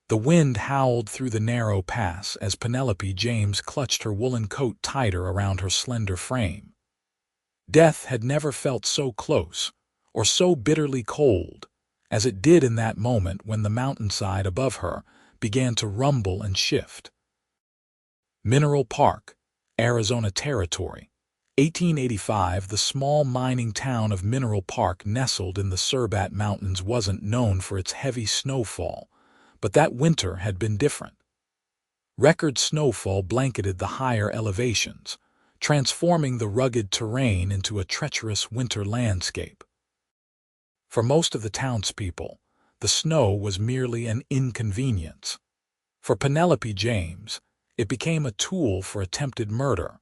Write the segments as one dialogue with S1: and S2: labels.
S1: The wind howled through the narrow pass as Penelope James clutched her woolen coat tighter around her slender frame. Death had never felt so close, or so bitterly cold, as it did in that moment when the mountainside above her began to rumble and shift. Mineral Park, Arizona Territory, 1885. The small mining town of Mineral Park, nestled in the Surbat Mountains, wasn't known for its heavy snowfall, but that winter had been different. Record snowfall blanketed the higher elevations, transforming the rugged terrain into a treacherous winter landscape. For most of the townspeople, the snow was merely an inconvenience. For Penelope James, it became a tool for attempted murder.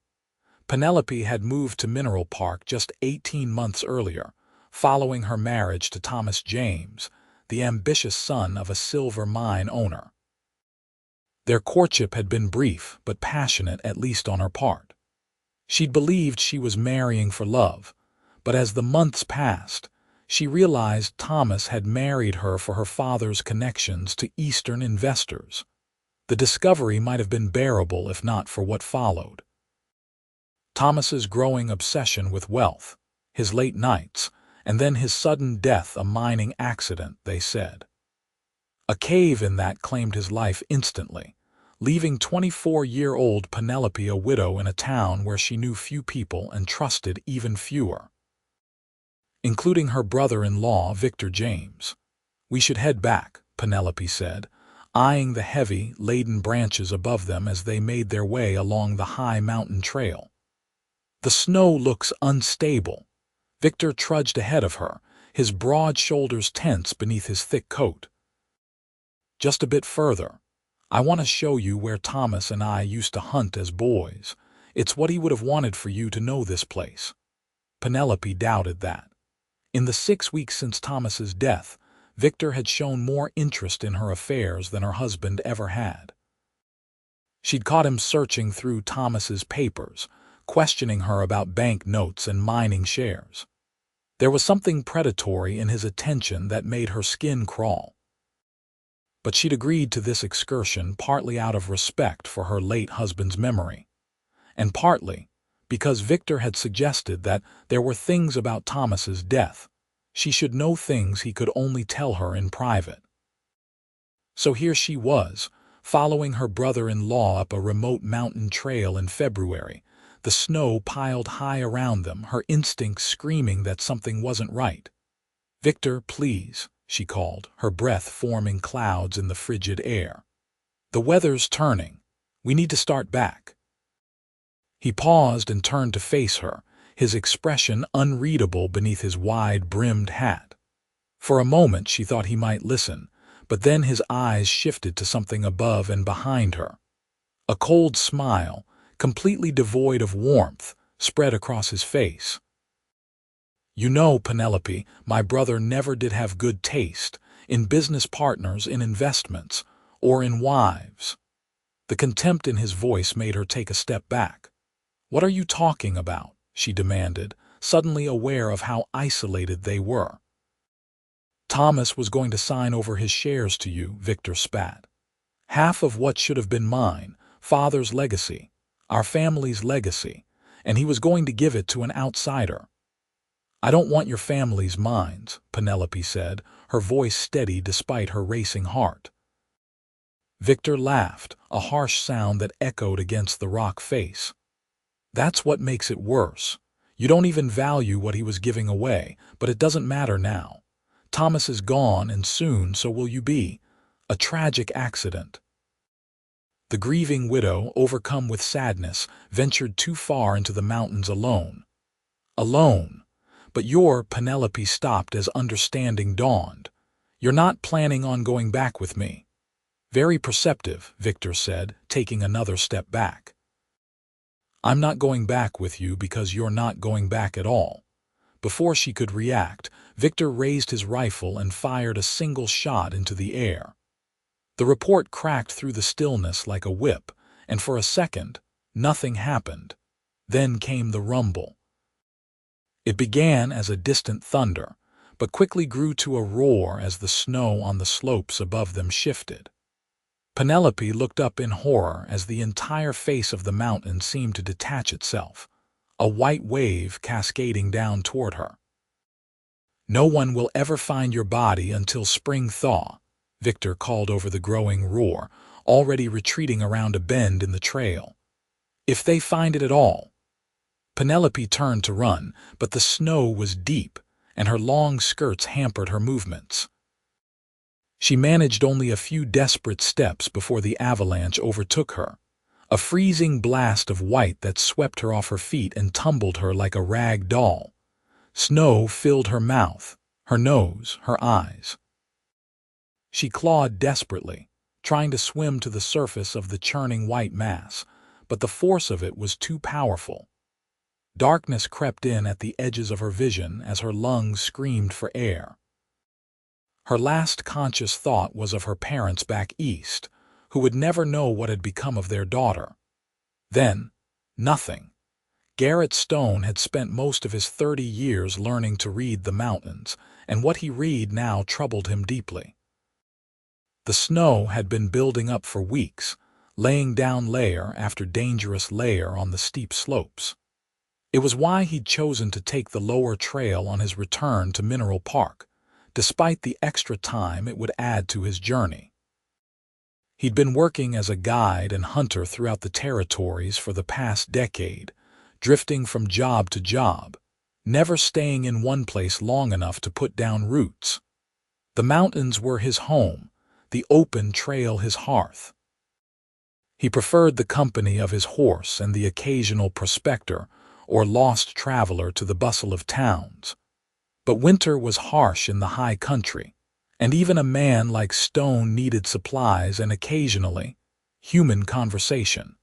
S1: Penelope had moved to Mineral Park just 18 months earlier, following her marriage to Thomas James, the ambitious son of a silver mine owner. Their courtship had been brief but passionate, at least on her part. She'd believed she was marrying for love, but as the months passed, she realized Thomas had married her for her father's connections to Eastern investors. The discovery might have been bearable if not for what followed. Thomas's growing obsession with wealth, his late nights, and then his sudden death, a mining accident, they said. A cave-in that claimed his life instantly, leaving 24-year-old Penelope a widow in a town where she knew few people and trusted even fewer, including her brother-in-law, Victor James. "We should head back," Penelope said, eyeing the heavy, laden branches above them as they made their way along the high mountain trail. "The snow looks unstable." Victor trudged ahead of her, his broad shoulders tense beneath his thick coat. "Just a bit further. I want to show you where Thomas and I used to hunt as boys. It's what he would have wanted for you to know this place." Penelope doubted that. In the 6 weeks since Thomas's death, Victor had shown more interest in her affairs than her husband ever had. She'd caught him searching through Thomas's papers, questioning her about bank notes and mining shares. There was something predatory in his attention that made her skin crawl. But she'd agreed to this excursion partly out of respect for her late husband's memory, and partly because Victor had suggested that there were things about Thomas's death she should know, things he could only tell her in private. So here she was, following her brother-in-law up a remote mountain trail in February, the snow piled high around them, her instincts screaming that something wasn't right. "Victor, please," she called, her breath forming clouds in the frigid air. "The weather's turning. We need to start back." He paused and turned to face her, his expression unreadable beneath his wide-brimmed hat. For a moment she thought he might listen, but then his eyes shifted to something above and behind her. A cold smile, completely devoid of warmth, spread across his face. "You know, Penelope, my brother never did have good taste in business partners, in investments, or in wives." The contempt in his voice made her take a step back. "What are you talking about?" she demanded, suddenly aware of how isolated they were. "Thomas was going to sign over his shares to you," Victor spat. "Half of what should have been mine, father's legacy, our family's legacy, and he was going to give it to an outsider." "I don't want your family's mines," Penelope said, her voice steady despite her racing heart. Victor laughed, a harsh sound that echoed against the rock face. "That's what makes it worse. You don't even value what he was giving away, but it doesn't matter now. Thomas is gone, and soon so will you be. A tragic accident." The grieving widow, overcome with sadness, ventured too far into the mountains alone. "Alone? But Penelope stopped as understanding dawned. "You're not planning on going back with me." "Very perceptive," Victor said, taking another step back. "I'm not going back with you because you're not going back at all." Before she could react, Victor raised his rifle and fired a single shot into the air. The report cracked through the stillness like a whip, and for a second, nothing happened. Then came the rumble. It began as a distant thunder, but quickly grew to a roar as the snow on the slopes above them shifted. Penelope looked up in horror as the entire face of the mountain seemed to detach itself, a white wave cascading down toward her. "No one will ever find your body until spring thaw," Victor called over the growing roar, already retreating around a bend in the trail. "If they find it at all." Penelope turned to run, but the snow was deep, and her long skirts hampered her movements. She managed only a few desperate steps before the avalanche overtook her, a freezing blast of white that swept her off her feet and tumbled her like a rag doll. Snow filled her mouth, her nose, her eyes. She clawed desperately, trying to swim to the surface of the churning white mass, but the force of it was too powerful. Darkness crept in at the edges of her vision as her lungs screamed for air. Her last conscious thought was of her parents back east, who would never know what had become of their daughter. Then, nothing. Garrett Stone had spent most of his 30 years learning to read the mountains, and what he read now troubled him deeply. The snow had been building up for weeks, laying down layer after dangerous layer on the steep slopes. It was why he'd chosen to take the lower trail on his return to Mineral Park, despite the extra time it would add to his journey. He'd been working as a guide and hunter throughout the territories for the past decade, drifting from job to job, never staying in one place long enough to put down roots. The mountains were his home, the open trail his hearth. He preferred the company of his horse and the occasional prospector or lost traveler to the bustle of towns. But winter was harsh in the high country, and even a man like Stone needed supplies and occasionally human conversation.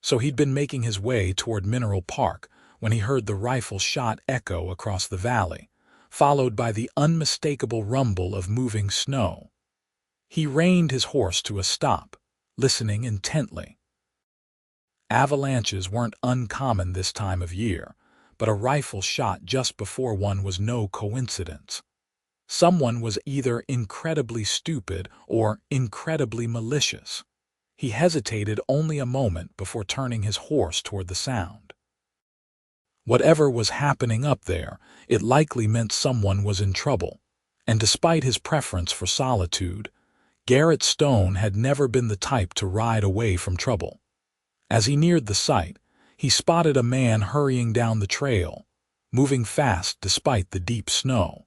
S1: So he'd been making his way toward Mineral Park when he heard the rifle shot echo across the valley, followed by the unmistakable rumble of moving snow. He reined his horse to a stop, listening intently. Avalanches weren't uncommon this time of year, but a rifle shot just before one was no coincidence. Someone was either incredibly stupid or incredibly malicious. He hesitated only a moment before turning his horse toward the sound. Whatever was happening up there, it likely meant someone was in trouble, and despite his preference for solitude, Garrett Stone had never been the type to ride away from trouble. As he neared the site, he spotted a man hurrying down the trail, moving fast despite the deep snow.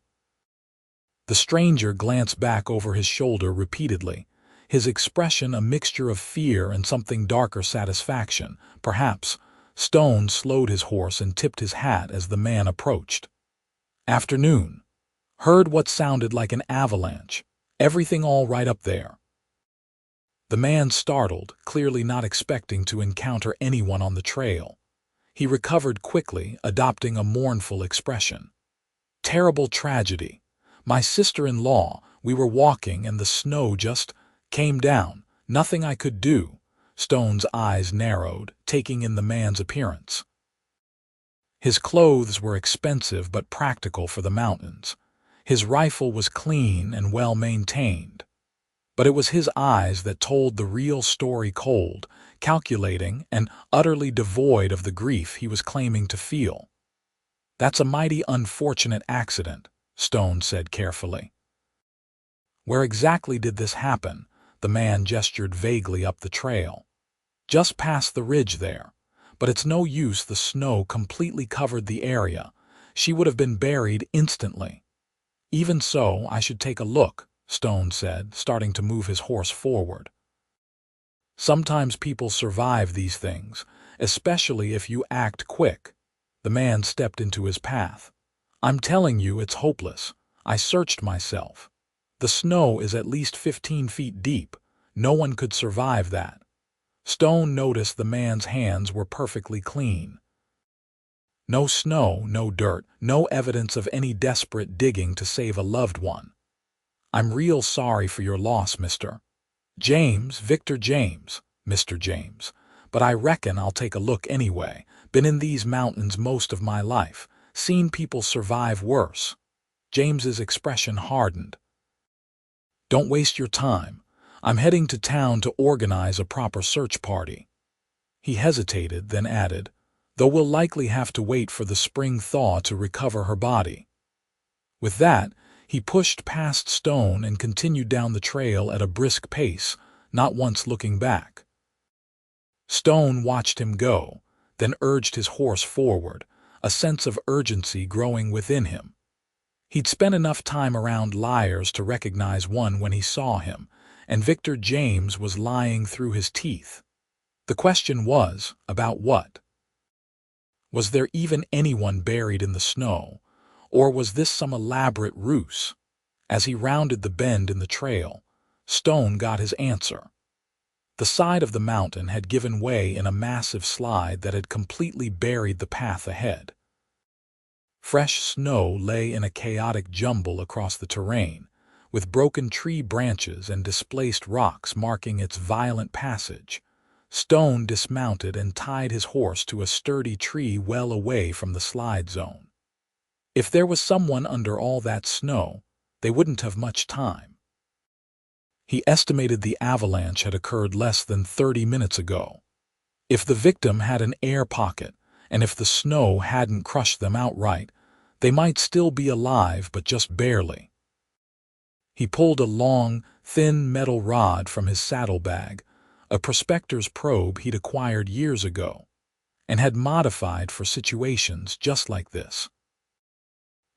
S1: The stranger glanced back over his shoulder repeatedly, his expression a mixture of fear and something darker satisfaction. Perhaps Stone slowed his horse and tipped his hat as the man approached. "Afternoon. Heard what sounded like an avalanche. Everything all right up there?" The man startled, clearly not expecting to encounter anyone on the trail. He recovered quickly, adopting a mournful expression. "Terrible tragedy. My sister-in-law, we were walking and the snow just came down. Nothing I could do." Stone's eyes narrowed, taking in the man's appearance. His clothes were expensive but practical for the mountains. His rifle was clean and well-maintained. But it was his eyes that told the real story, cold, calculating, and utterly devoid of the grief he was claiming to feel. "That's a mighty unfortunate accident," Stone said carefully. "Where exactly did this happen?" The man gestured vaguely up the trail. "Just past the ridge there. But it's no use, the snow completely covered the area. She would have been buried instantly." "Even so, I should take a look," Stone said, starting to move his horse forward. "Sometimes people survive these things, especially if you act quick." The man stepped into his path. "I'm telling you, it's hopeless. I searched myself. The snow is at least 15 feet deep. No one could survive that." Stone noticed the man's hands were perfectly clean. No snow, no dirt, no evidence of any desperate digging to save a loved one. "I'm real sorry for your loss, Mr. James, Victor James, Mr. James. But I reckon I'll take a look anyway. Been in these mountains most of my life. Seen people survive worse." James's expression hardened. "Don't waste your time. I'm heading to town to organize a proper search party." He hesitated, then added, "Though we'll likely have to wait for the spring thaw to recover her body." With that, he pushed past Stone and continued down the trail at a brisk pace, not once looking back. Stone watched him go, then urged his horse forward, a sense of urgency growing within him. He'd spent enough time around liars to recognize one when he saw him, and Victor James was lying through his teeth. The question was, about what? Was there even anyone buried in the snow, or was this some elaborate ruse? As he rounded the bend in the trail, Stone got his answer. The side of the mountain had given way in a massive slide that had completely buried the path ahead. Fresh snow lay in a chaotic jumble across the terrain, with broken tree branches and displaced rocks marking its violent passage. Stone dismounted and tied his horse to a sturdy tree well away from the slide zone. If there was someone under all that snow, they wouldn't have much time. He estimated the avalanche had occurred less than 30 minutes ago. If the victim had an air pocket, and if the snow hadn't crushed them outright, they might still be alive, but just barely. He pulled a long, thin metal rod from his saddlebag, a prospector's probe he'd acquired years ago, and had modified for situations just like this.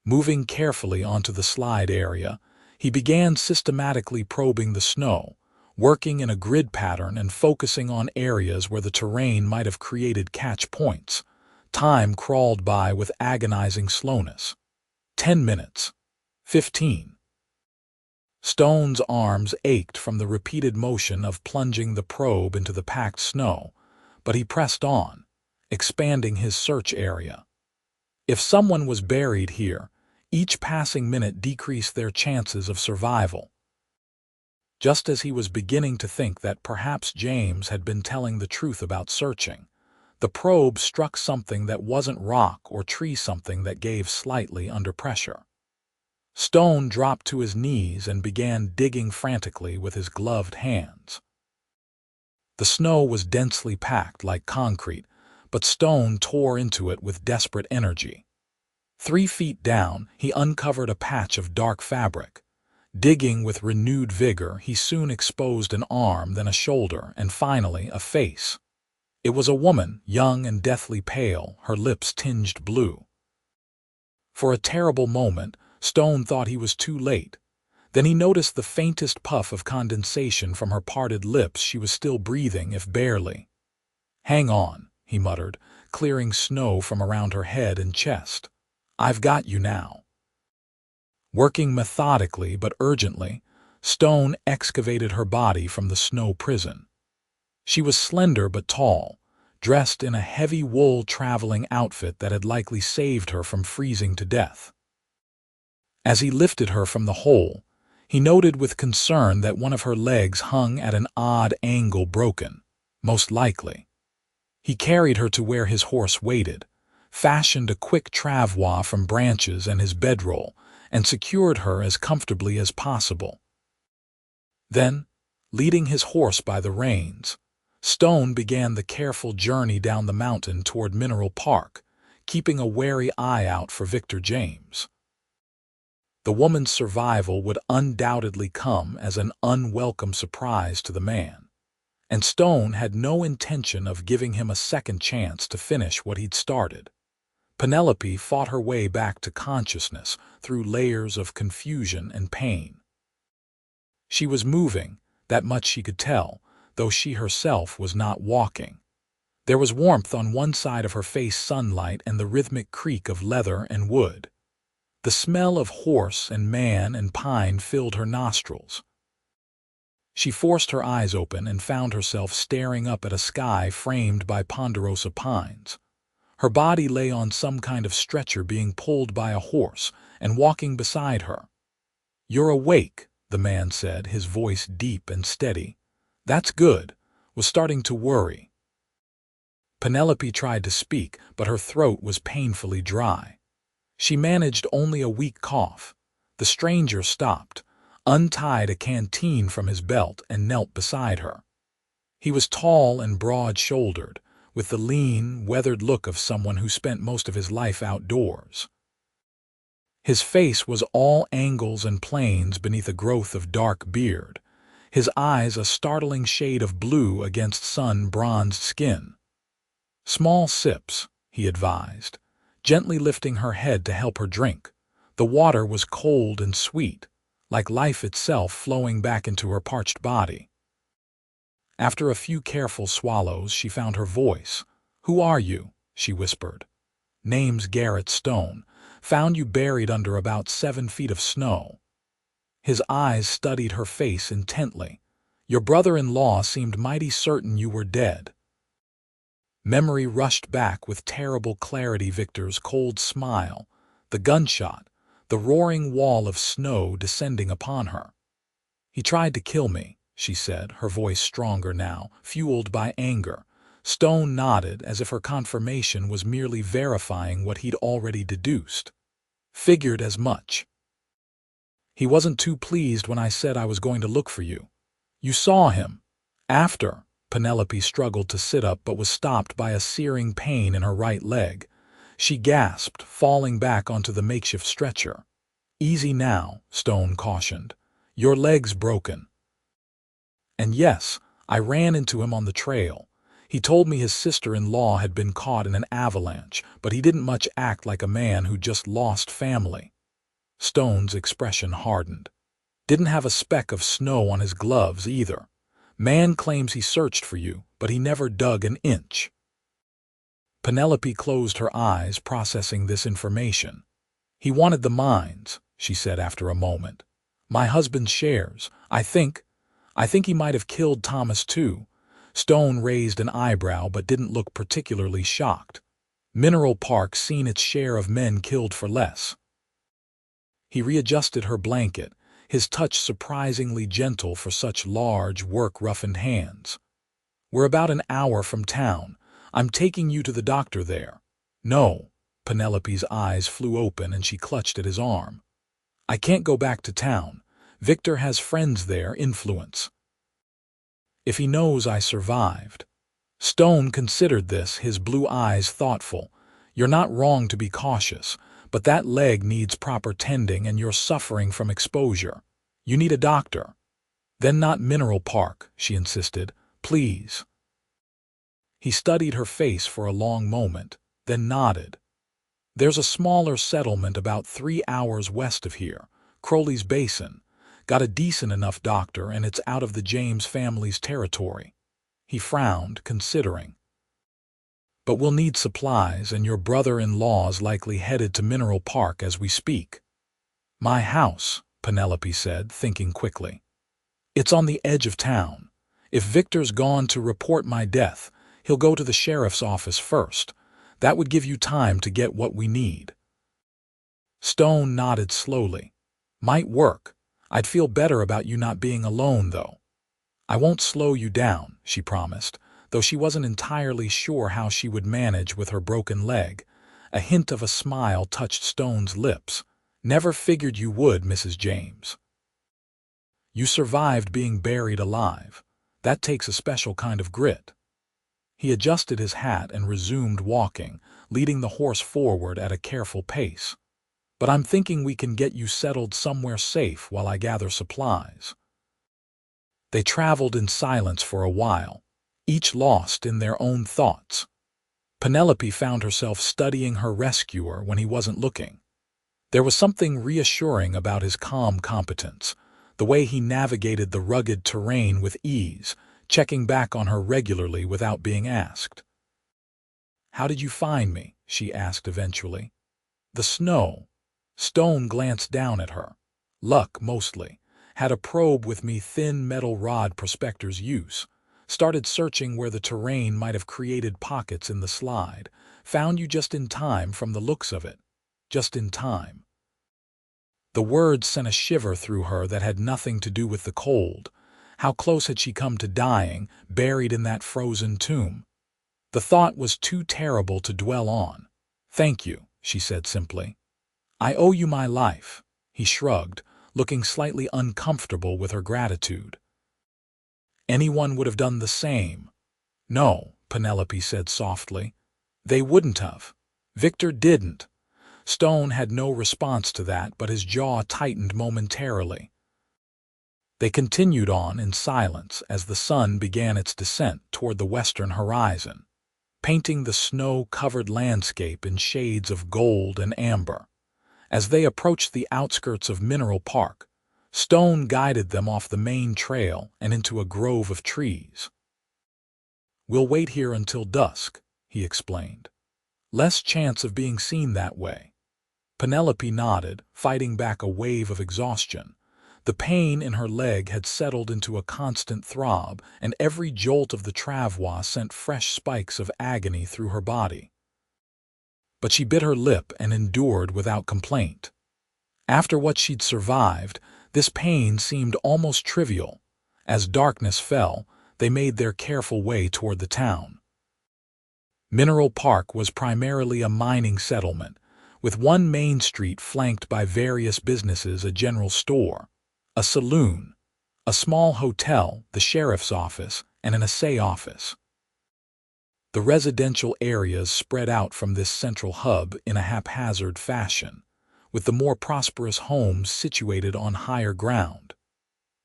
S1: Moving carefully onto the slide area, he began systematically probing the snow, working in a grid pattern and focusing on areas where the terrain might have created catch points. Time crawled by with agonizing slowness. 10 minutes. 15. Stone's arms ached from the repeated motion of plunging the probe into the packed snow, but he pressed on, expanding his search area. If someone was buried here, each passing minute decreased their chances of survival. Just as he was beginning to think that perhaps James had been telling the truth about searching, the probe struck something that wasn't rock or tree, something that gave slightly under pressure. Stone dropped to his knees and began digging frantically with his gloved hands. The snow was densely packed like concrete, but Stone tore into it with desperate energy. 3 feet down, he uncovered a patch of dark fabric. Digging with renewed vigor, he soon exposed an arm, then a shoulder, and finally a face. It was a woman, young and deathly pale, her lips tinged blue. For a terrible moment, Stone thought he was too late. Then he noticed the faintest puff of condensation from her parted lips. She was still breathing, if barely. "Hang on," he muttered, clearing snow from around her head and chest. "I've got you now." Working methodically but urgently, Stone excavated her body from the snow prison. She was slender but tall, dressed in a heavy wool traveling outfit that had likely saved her from freezing to death. As he lifted her from the hole, he noted with concern that one of her legs hung at an odd angle, broken, most likely. He carried her to where his horse waited, fashioned a quick travois from branches and his bedroll, and secured her as comfortably as possible. Then, leading his horse by the reins, Stone began the careful journey down the mountain toward Mineral Park, keeping a wary eye out for Victor James. The woman's survival would undoubtedly come as an unwelcome surprise to the man, and Stone had no intention of giving him a second chance to finish what he'd started. Penelope fought her way back to consciousness through layers of confusion and pain. She was moving, that much she could tell, though she herself was not walking. There was warmth on one side of her face, sunlight, and the rhythmic creak of leather and wood. The smell of horse and man and pine filled her nostrils. She forced her eyes open and found herself staring up at a sky framed by ponderosa pines. Her body lay on some kind of stretcher, being pulled by a horse, and walking beside her. "You're awake," the man said, his voice deep and steady. "That's good." Was starting to worry. Penelope tried to speak, but her throat was painfully dry. She managed only a weak cough. The stranger stopped, untied a canteen from his belt and knelt beside her. He was tall and broad-shouldered, with the lean, weathered look of someone who spent most of his life outdoors. His face was all angles and planes beneath a growth of dark beard, his eyes a startling shade of blue against sun-bronzed skin. "Small sips," he advised, gently lifting her head to help her drink. The water was cold and sweet, like life itself flowing back into her parched body. After a few careful swallows, she found her voice. "Who are you?" she whispered. "Name's Garrett Stone. Found you buried under about 7 feet of snow." His eyes studied her face intently. "Your brother-in-law seemed mighty certain you were dead." Memory rushed back with terrible clarity. Victor's cold smile, the gunshot, the roaring wall of snow descending upon her. "He tried to kill me," she said, her voice stronger now, fueled by anger. Stone nodded as if her confirmation was merely verifying what he'd already deduced. "Figured as much. He wasn't too pleased when I said I was going to look for you. You saw him." After, Penelope struggled to sit up but was stopped by a searing pain in her right leg. She gasped, falling back onto the makeshift stretcher. "Easy now," Stone cautioned. "Your leg's broken." "And yes, I ran into him on the trail. He told me his sister-in-law had been caught in an avalanche, but he didn't much act like a man who just lost family." Stone's expression hardened. "Didn't have a speck of snow on his gloves either. Man claims he searched for you, but he never dug an inch." Penelope closed her eyes, processing this information. "He wanted the mines," she said after a moment. "My husband's shares. I think he might have killed Thomas too." Stone raised an eyebrow but didn't look particularly shocked. "Mineral Park's seen its share of men killed for less." He readjusted her blanket, his touch surprisingly gentle for such large, work-roughened hands. "We're about an hour from town. I'm taking you to the doctor there." "No." Penelope's eyes flew open and she clutched at his arm. "I can't go back to town. Victor has friends there, influence. If he knows I survived." Stone considered this, his blue eyes thoughtful. "You're not wrong to be cautious, but that leg needs proper tending and you're suffering from exposure. You need a doctor." "Then not Mineral Park," she insisted. "Please." He studied her face for a long moment, then nodded. "There's a smaller settlement about 3 hours west of here, Crowley's Basin. Got a decent enough doctor and it's out of the James family's territory." He frowned, considering. "But we'll need supplies and your brother-in-law's likely headed to Mineral Park as we speak." "My house," Penelope said, thinking quickly. "It's on the edge of town. If Victor's gone to report my death, he'll go to the sheriff's office first. That would give you time to get what we need." Stone nodded slowly. "Might work. I'd feel better about you not being alone, though." "I won't slow you down," she promised, though she wasn't entirely sure how she would manage with her broken leg. A hint of a smile touched Stone's lips. "Never figured you would, Mrs. James. You survived being buried alive. That takes a special kind of grit." He adjusted his hat and resumed walking, leading the horse forward at a careful pace. "But I'm thinking we can get you settled somewhere safe while I gather supplies." They traveled in silence for a while, each lost in their own thoughts. Penelope found herself studying her rescuer when he wasn't looking. There was something reassuring about his calm competence, the way he navigated the rugged terrain with ease, checking back on her regularly without being asked. "How did you find me?" she asked eventually. "The snow." Stone glanced down at her. "Luck, mostly. Had a probe with me, thin metal rod prospectors use. Started searching where the terrain might have created pockets in the slide. Found you just in time from the looks of it. Just in time." The words sent a shiver through her that had nothing to do with the cold. How close had she come to dying, buried in that frozen tomb? The thought was too terrible to dwell on. "Thank you," she said simply. "I owe you my life." He shrugged, looking slightly uncomfortable with her gratitude. "Anyone would have done the same." "No," Penelope said softly. "They wouldn't have. Victor didn't." Stone had no response to that, but his jaw tightened momentarily. They continued on in silence as the sun began its descent toward the western horizon, painting the snow-covered landscape in shades of gold and amber. As they approached the outskirts of Mineral Park, Stone guided them off the main trail and into a grove of trees. "We'll wait here until dusk," he explained. "Less chance of being seen that way." Penelope nodded, fighting back a wave of exhaustion. The pain in her leg had settled into a constant throb, and every jolt of the travois sent fresh spikes of agony through her body. But she bit her lip and endured without complaint. After what she'd survived, this pain seemed almost trivial. As darkness fell, they made their careful way toward the town. Mineral Park was primarily a mining settlement, with one main street flanked by various businesses: a general store, a saloon, a small hotel, the sheriff's office, and an assay office. The residential areas spread out from this central hub in a haphazard fashion, with the more prosperous homes situated on higher ground.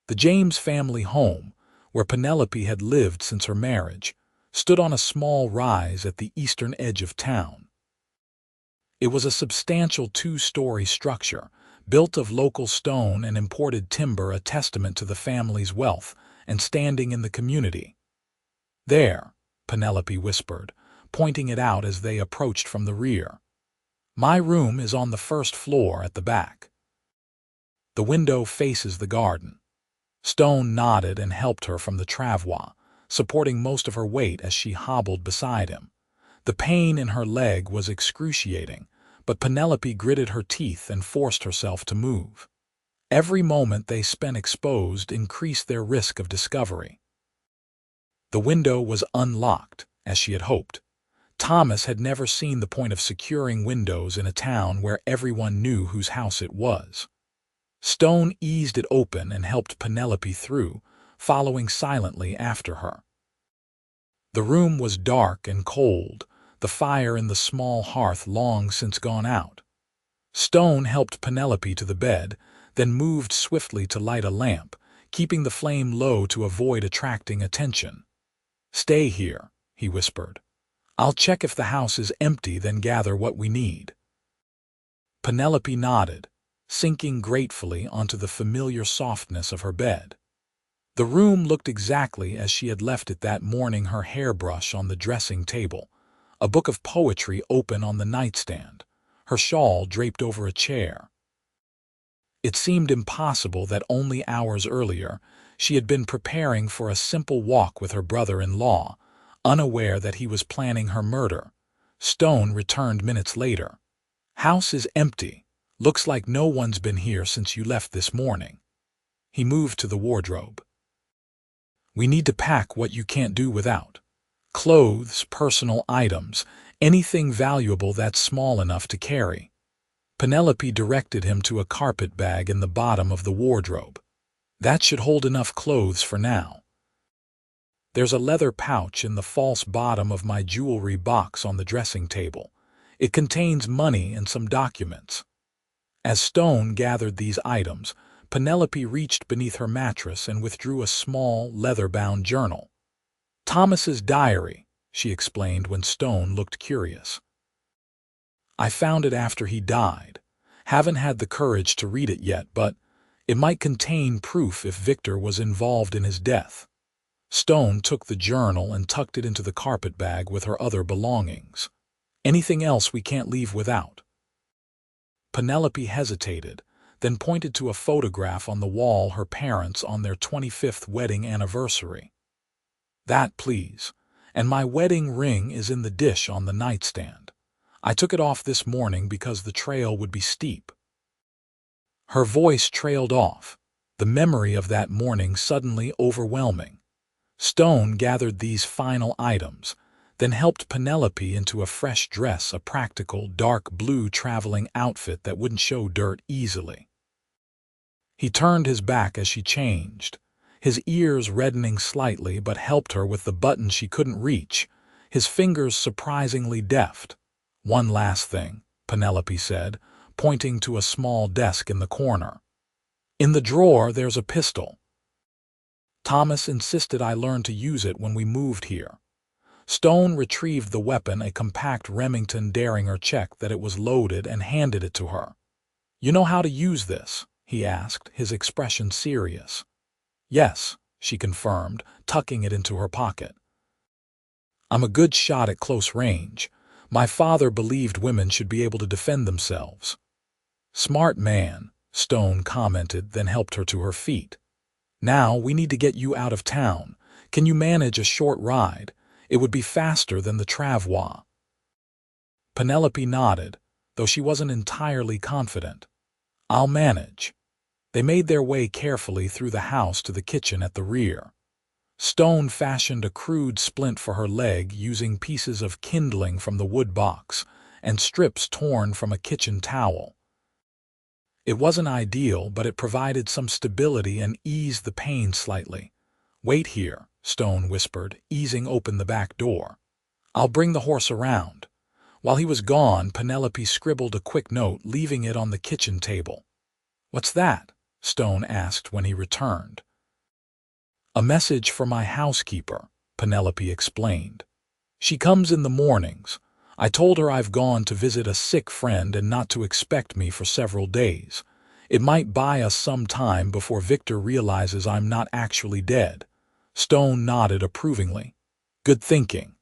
S1: The James family home, where Penelope had lived since her marriage, stood on a small rise at the eastern edge of town. It was a substantial two-story structure, built of local stone and imported timber, a testament to the family's wealth and standing in the community. "There," Penelope whispered, pointing it out as they approached from the rear. "My room is on the first floor at the back. The window faces the garden." Stone nodded and helped her from the travois, supporting most of her weight as she hobbled beside him. The pain in her leg was excruciating, but Penelope gritted her teeth and forced herself to move. Every moment they spent exposed increased their risk of discovery. The window was unlocked, as she had hoped. Thomas had never seen the point of securing windows in a town where everyone knew whose house it was. Stone eased it open and helped Penelope through, following silently after her. The room was dark and cold, the fire in the small hearth long since gone out. Stone helped Penelope to the bed, then moved swiftly to light a lamp, keeping the flame low to avoid attracting attention. "Stay here," he whispered. "I'll check if the house is empty, then gather what we need." Penelope nodded, sinking gratefully onto the familiar softness of her bed. The room looked exactly as she had left it that morning, her hairbrush on the dressing table, a book of poetry open on the nightstand, her shawl draped over a chair. It seemed impossible that only hours earlier she had been preparing for a simple walk with her brother-in-law, unaware that he was planning her murder. Stone returned minutes later. "House is empty. Looks like no one's been here since you left this morning." He moved to the wardrobe. "We need to pack what you can't do without. Clothes, personal items, anything valuable that's small enough to carry." Penelope directed him to a carpet bag in the bottom of the wardrobe. "That should hold enough clothes for now. There's a leather pouch in the false bottom of my jewelry box on the dressing table. It contains money and some documents." As Stone gathered these items, Penelope reached beneath her mattress and withdrew a small, leather-bound journal. "Thomas's diary," she explained when Stone looked curious. "I found it after he died. Haven't had the courage to read it yet, but it might contain proof if Victor was involved in his death." Stone took the journal and tucked it into the carpet bag with her other belongings. "Anything else we can't leave without?" Penelope hesitated, then pointed to a photograph on the wall, her parents on their 25th wedding anniversary. "That, please. And my wedding ring is in the dish on the nightstand. I took it off this morning because the trail would be steep." Her voice trailed off, the memory of that morning suddenly overwhelming. Stone gathered these final items, then helped Penelope into a fresh dress, a practical dark blue traveling outfit that wouldn't show dirt easily. He turned his back as she changed, his ears reddening slightly but helped her with the button she couldn't reach, his fingers surprisingly deft. "One last thing," Penelope said, pointing to a small desk in the corner. "In the drawer there's a pistol. Thomas insisted I learn to use it when we moved here." Stone retrieved the weapon, a compact Remington Derringer, checked that it was loaded, and handed it to her. "You know how to use this?" he asked, his expression serious. "Yes," she confirmed, tucking it into her pocket. "I'm a good shot at close range. My father believed women should be able to defend themselves." "Smart man," Stone commented, then helped her to her feet. "Now we need to get you out of town. Can you manage a short ride? It would be faster than the tramway." Penelope nodded, though she wasn't entirely confident. "I'll manage." They made their way carefully through the house to the kitchen at the rear. Stone fashioned a crude splint for her leg using pieces of kindling from the wood box and strips torn from a kitchen towel. It wasn't ideal, but it provided some stability and eased the pain slightly. "Wait here," Stone whispered, easing open the back door. "I'll bring the horse around." While he was gone, Penelope scribbled a quick note, leaving it on the kitchen table. "What's that?" Stone asked when he returned. "A message for my housekeeper," Penelope explained. "She comes in the mornings. I told her I've gone to visit a sick friend and not to expect me for several days. It might buy us some time before Victor realizes I'm not actually dead." Stone nodded approvingly. "Good thinking."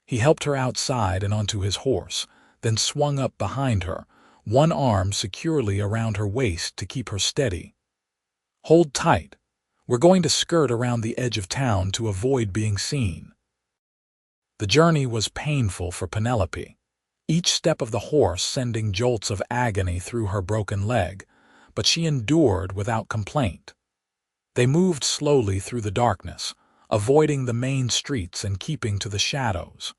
S1: He helped her outside and onto his horse, then swung up behind her, one arm securely around her waist to keep her steady. "Hold tight. We're going to skirt around the edge of town to avoid being seen." The journey was painful for Penelope, each step of the horse sending jolts of agony through her broken leg, but she endured without complaint. They moved slowly through the darkness, avoiding the main streets and keeping to the shadows.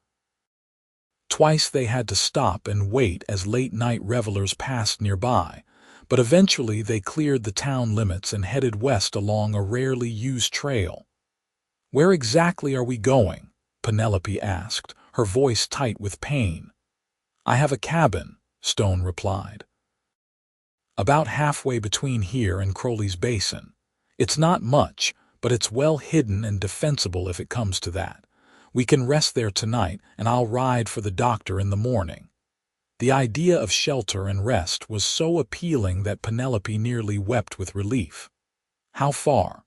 S1: Twice they had to stop and wait as late-night revelers passed nearby, but eventually they cleared the town limits and headed west along a rarely used trail. "Where exactly are we going?" Penelope asked, her voice tight with pain. "I have a cabin," Stone replied. "About halfway between here and Crowley's Basin. It's not much, but it's well hidden and defensible if it comes to that. We can rest there tonight, and I'll ride for the doctor in the morning." The idea of shelter and rest was so appealing that Penelope nearly wept with relief. "How far?"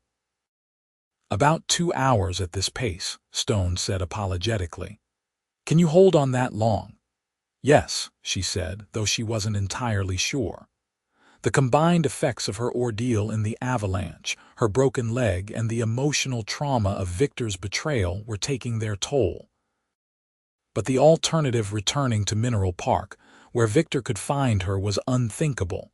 S1: "About 2 hours at this pace," Stone said apologetically. "Can you hold on that long?" "Yes," she said, though she wasn't entirely sure. The combined effects of her ordeal in the Avalanche, her broken leg, and the emotional trauma of Victor's betrayal were taking their toll. But the alternative, returning to Mineral Park, where Victor could find her, was unthinkable.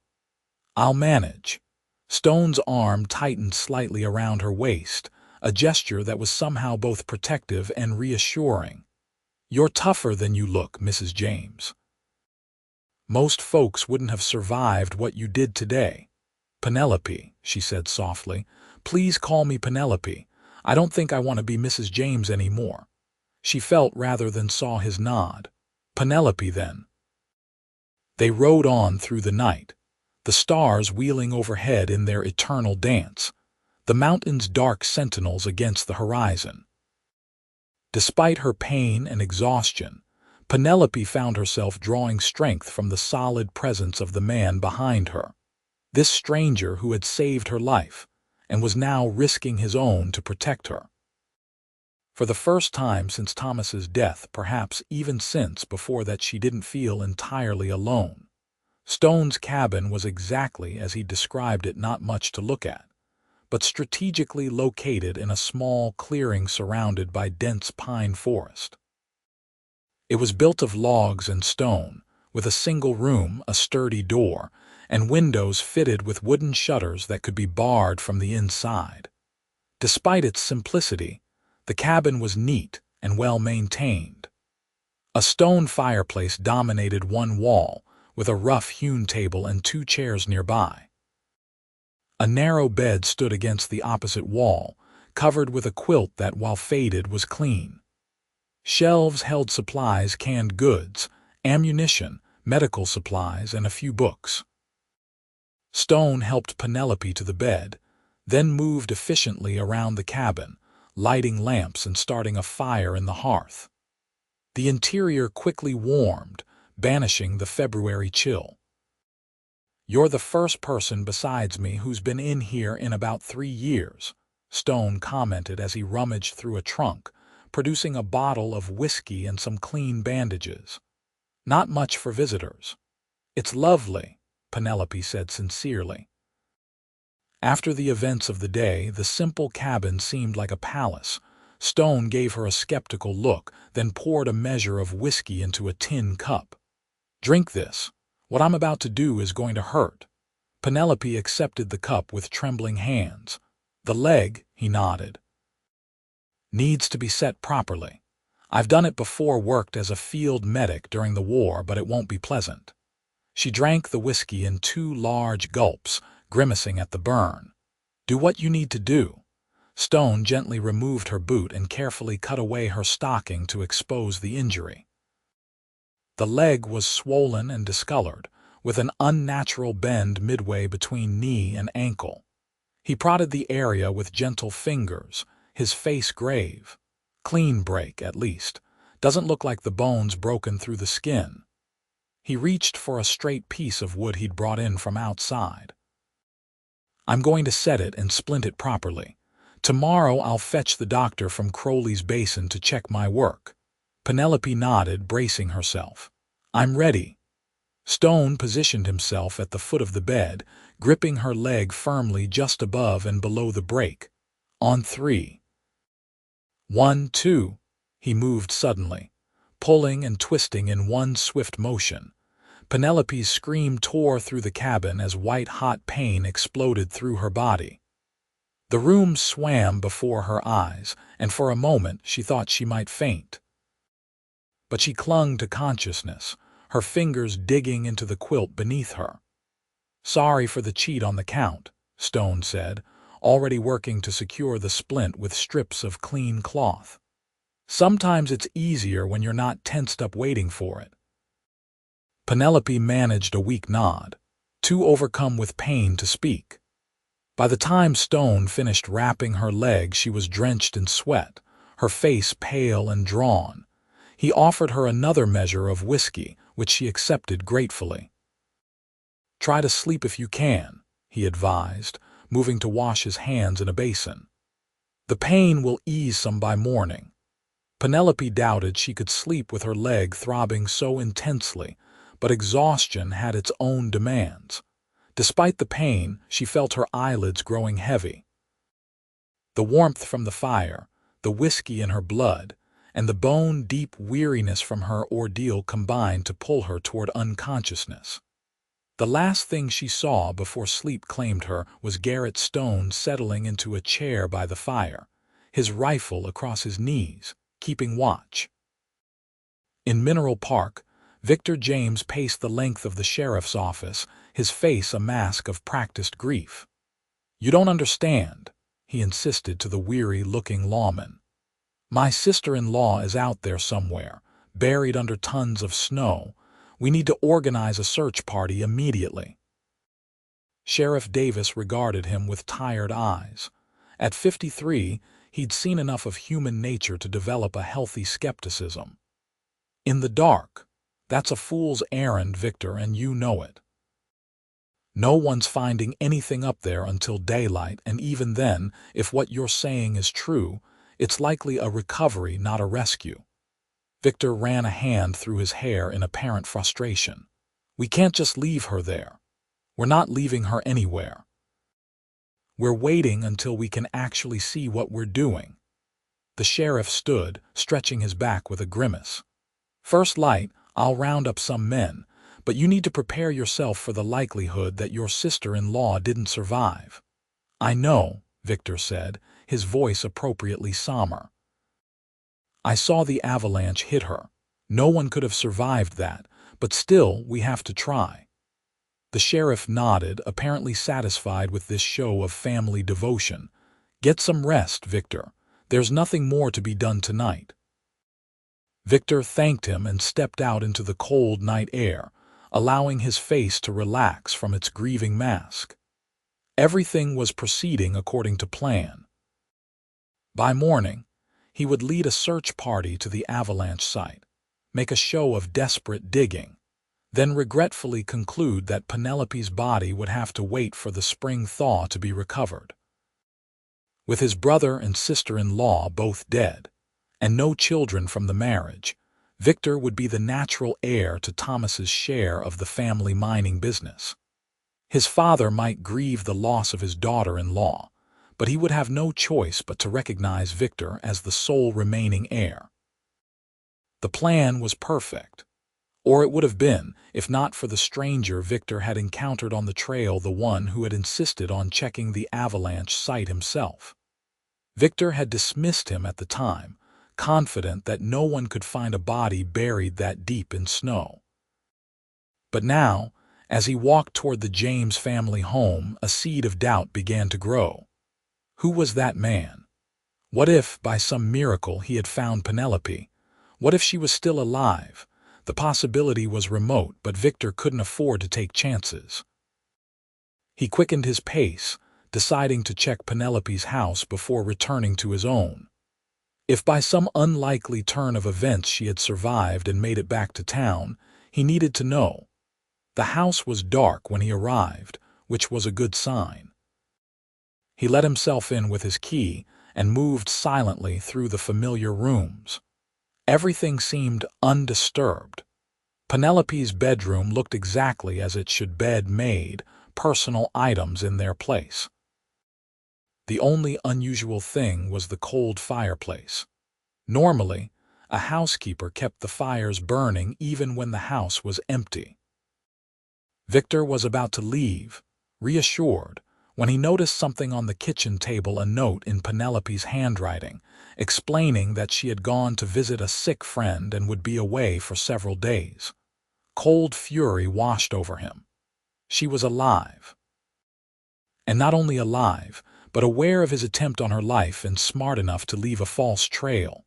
S1: "I'll manage." Stone's arm tightened slightly around her waist, a gesture that was somehow both protective and reassuring. "You're tougher than you look, Mrs. James. Most folks wouldn't have survived what you did today." "Penelope," she said softly. "Please call me Penelope. I don't think I want to be Mrs. James anymore." She felt rather than saw his nod. "Penelope, then." They rode on through the night, the stars wheeling overhead in their eternal dance, the mountains dark sentinels against the horizon. Despite her pain and exhaustion, Penelope found herself drawing strength from the solid presence of the man behind her, this stranger who had saved her life and was now risking his own to protect her. For the first time since Thomas's death, perhaps even since before that, she didn't feel entirely alone. Stone's cabin was exactly as he described it, not much to look at, but strategically located in a small clearing surrounded by dense pine forest. It was built of logs and stone, with a single room, a sturdy door, and windows fitted with wooden shutters that could be barred from the inside. Despite its simplicity, the cabin was neat and well maintained. A stone fireplace dominated one wall, with a rough-hewn table and 2 chairs nearby. A narrow bed stood against the opposite wall, covered with a quilt that, while faded, was clean. Shelves held supplies, canned goods, ammunition, medical supplies, and a few books. Stone helped Penelope to the bed, then moved efficiently around the cabin, lighting lamps and starting a fire in the hearth. The interior quickly warmed, banishing the February chill. "You're the first person besides me who's been in here in about 3 years," Stone commented as he rummaged through a trunk, producing a bottle of whiskey and some clean bandages. "Not much for visitors." "It's lovely," Penelope said sincerely. After the events of the day, the simple cabin seemed like a palace. Stone gave her a skeptical look, then poured a measure of whiskey into a tin cup. "Drink this. What I'm about to do is going to hurt." Penelope accepted the cup with trembling hands. "The leg," he nodded, "needs to be set properly. I've done it before, worked as a field medic during the war, but it won't be pleasant." She drank the whiskey in 2 large gulps, grimacing at the burn. "Do what you need to do." Stone gently removed her boot and carefully cut away her stocking to expose the injury. The leg was swollen and discolored, with an unnatural bend midway between knee and ankle. He prodded the area with gentle fingers, his face grave. "Clean break, at least. Doesn't look like the bone's broken through the skin." He reached for a straight piece of wood he'd brought in from outside. "I'm going to set it and splint it properly. Tomorrow I'll fetch the doctor from Crowley's Basin to check my work." Penelope nodded, bracing herself. "I'm ready." Stone positioned himself at the foot of the bed, gripping her leg firmly just above and below the break. "On 3. 1, 2. He moved suddenly, pulling and twisting in one swift motion. Penelope's scream tore through the cabin as white-hot pain exploded through her body. The room swam before her eyes, and for a moment she thought she might faint. But she clung to consciousness, her fingers digging into the quilt beneath her. "Sorry for the cheat on the count," Stone said, already working to secure the splint with strips of clean cloth. "Sometimes it's easier when you're not tensed up waiting for it." Penelope managed a weak nod, too overcome with pain to speak. By the time Stone finished wrapping her leg, she was drenched in sweat, her face pale and drawn. He offered her another measure of whiskey, which she accepted gratefully. "Try to sleep if you can," he advised, moving to wash his hands in a basin. "The pain will ease some by morning." Penelope doubted she could sleep with her leg throbbing so intensely, but exhaustion had its own demands. Despite the pain, she felt her eyelids growing heavy. The warmth from the fire, the whiskey in her blood, and the bone-deep weariness from her ordeal combined to pull her toward unconsciousness. The last thing she saw before sleep claimed her was Garrett Stone settling into a chair by the fire, his rifle across his knees, keeping watch. In Mineral Park, Victor James paced the length of the sheriff's office, his face a mask of practiced grief. "You don't understand," he insisted to the weary-looking lawman. "My sister-in-law is out there somewhere, buried under tons of snow. We need to organize a search party immediately." Sheriff Davis regarded him with tired eyes. At 53, he'd seen enough of human nature to develop a healthy skepticism. "In the dark. That's a fool's errand, Victor, and you know it. No one's finding anything up there until daylight, and even then, if what you're saying is true, it's likely a recovery, not a rescue." Victor ran a hand through his hair in apparent frustration. "We can't just leave her there. We're not leaving her anywhere. We're waiting until we can actually see what we're doing." The sheriff stood, stretching his back with a grimace. "First light, I'll round up some men, but you need to prepare yourself for the likelihood that your sister-in-law didn't survive." "I know," Victor said, his voice appropriately somber. "I saw the avalanche hit her. No one could have survived that, but still we have to try." The sheriff nodded, apparently satisfied with this show of family devotion. "Get some rest, Victor. There's nothing more to be done tonight." Victor thanked him and stepped out into the cold night air, allowing his face to relax from its grieving mask. Everything was proceeding according to plan. By morning, he would lead a search party to the Avalanche site, make a show of desperate digging, then regretfully conclude that Penelope's body would have to wait for the spring thaw to be recovered. With his brother and sister-in-law both dead, and no children from the marriage, Victor would be the natural heir to Thomas's share of the family mining business. His father might grieve the loss of his daughter-in-law, but he would have no choice but to recognize Victor as the sole remaining heir. The plan was perfect, or it would have been if not for the stranger Victor had encountered on the trail, the one who had insisted on checking the Avalanche site himself. Victor had dismissed him at the time, confident that no one could find a body buried that deep in snow. But now, as he walked toward the James family home, a seed of doubt began to grow. Who was that man? What if, by some miracle, he had found Penelope? What if she was still alive? The possibility was remote, but Victor couldn't afford to take chances. He quickened his pace, deciding to check Penelope's house before returning to his own. If by some unlikely turn of events she had survived and made it back to town, he needed to know. The house was dark when he arrived, which was a good sign. He let himself in with his key and moved silently through the familiar rooms. Everything seemed undisturbed. Penelope's bedroom looked exactly as it should, bed made, personal items in their place. The only unusual thing was the cold fireplace. Normally, a housekeeper kept the fires burning even when the house was empty. Victor was about to leave, reassured, when he noticed something on the kitchen table, a note in Penelope's handwriting, explaining that she had gone to visit a sick friend and would be away for several days. Cold fury washed over him. She was alive. And not only alive, but aware of his attempt on her life and smart enough to leave a false trail.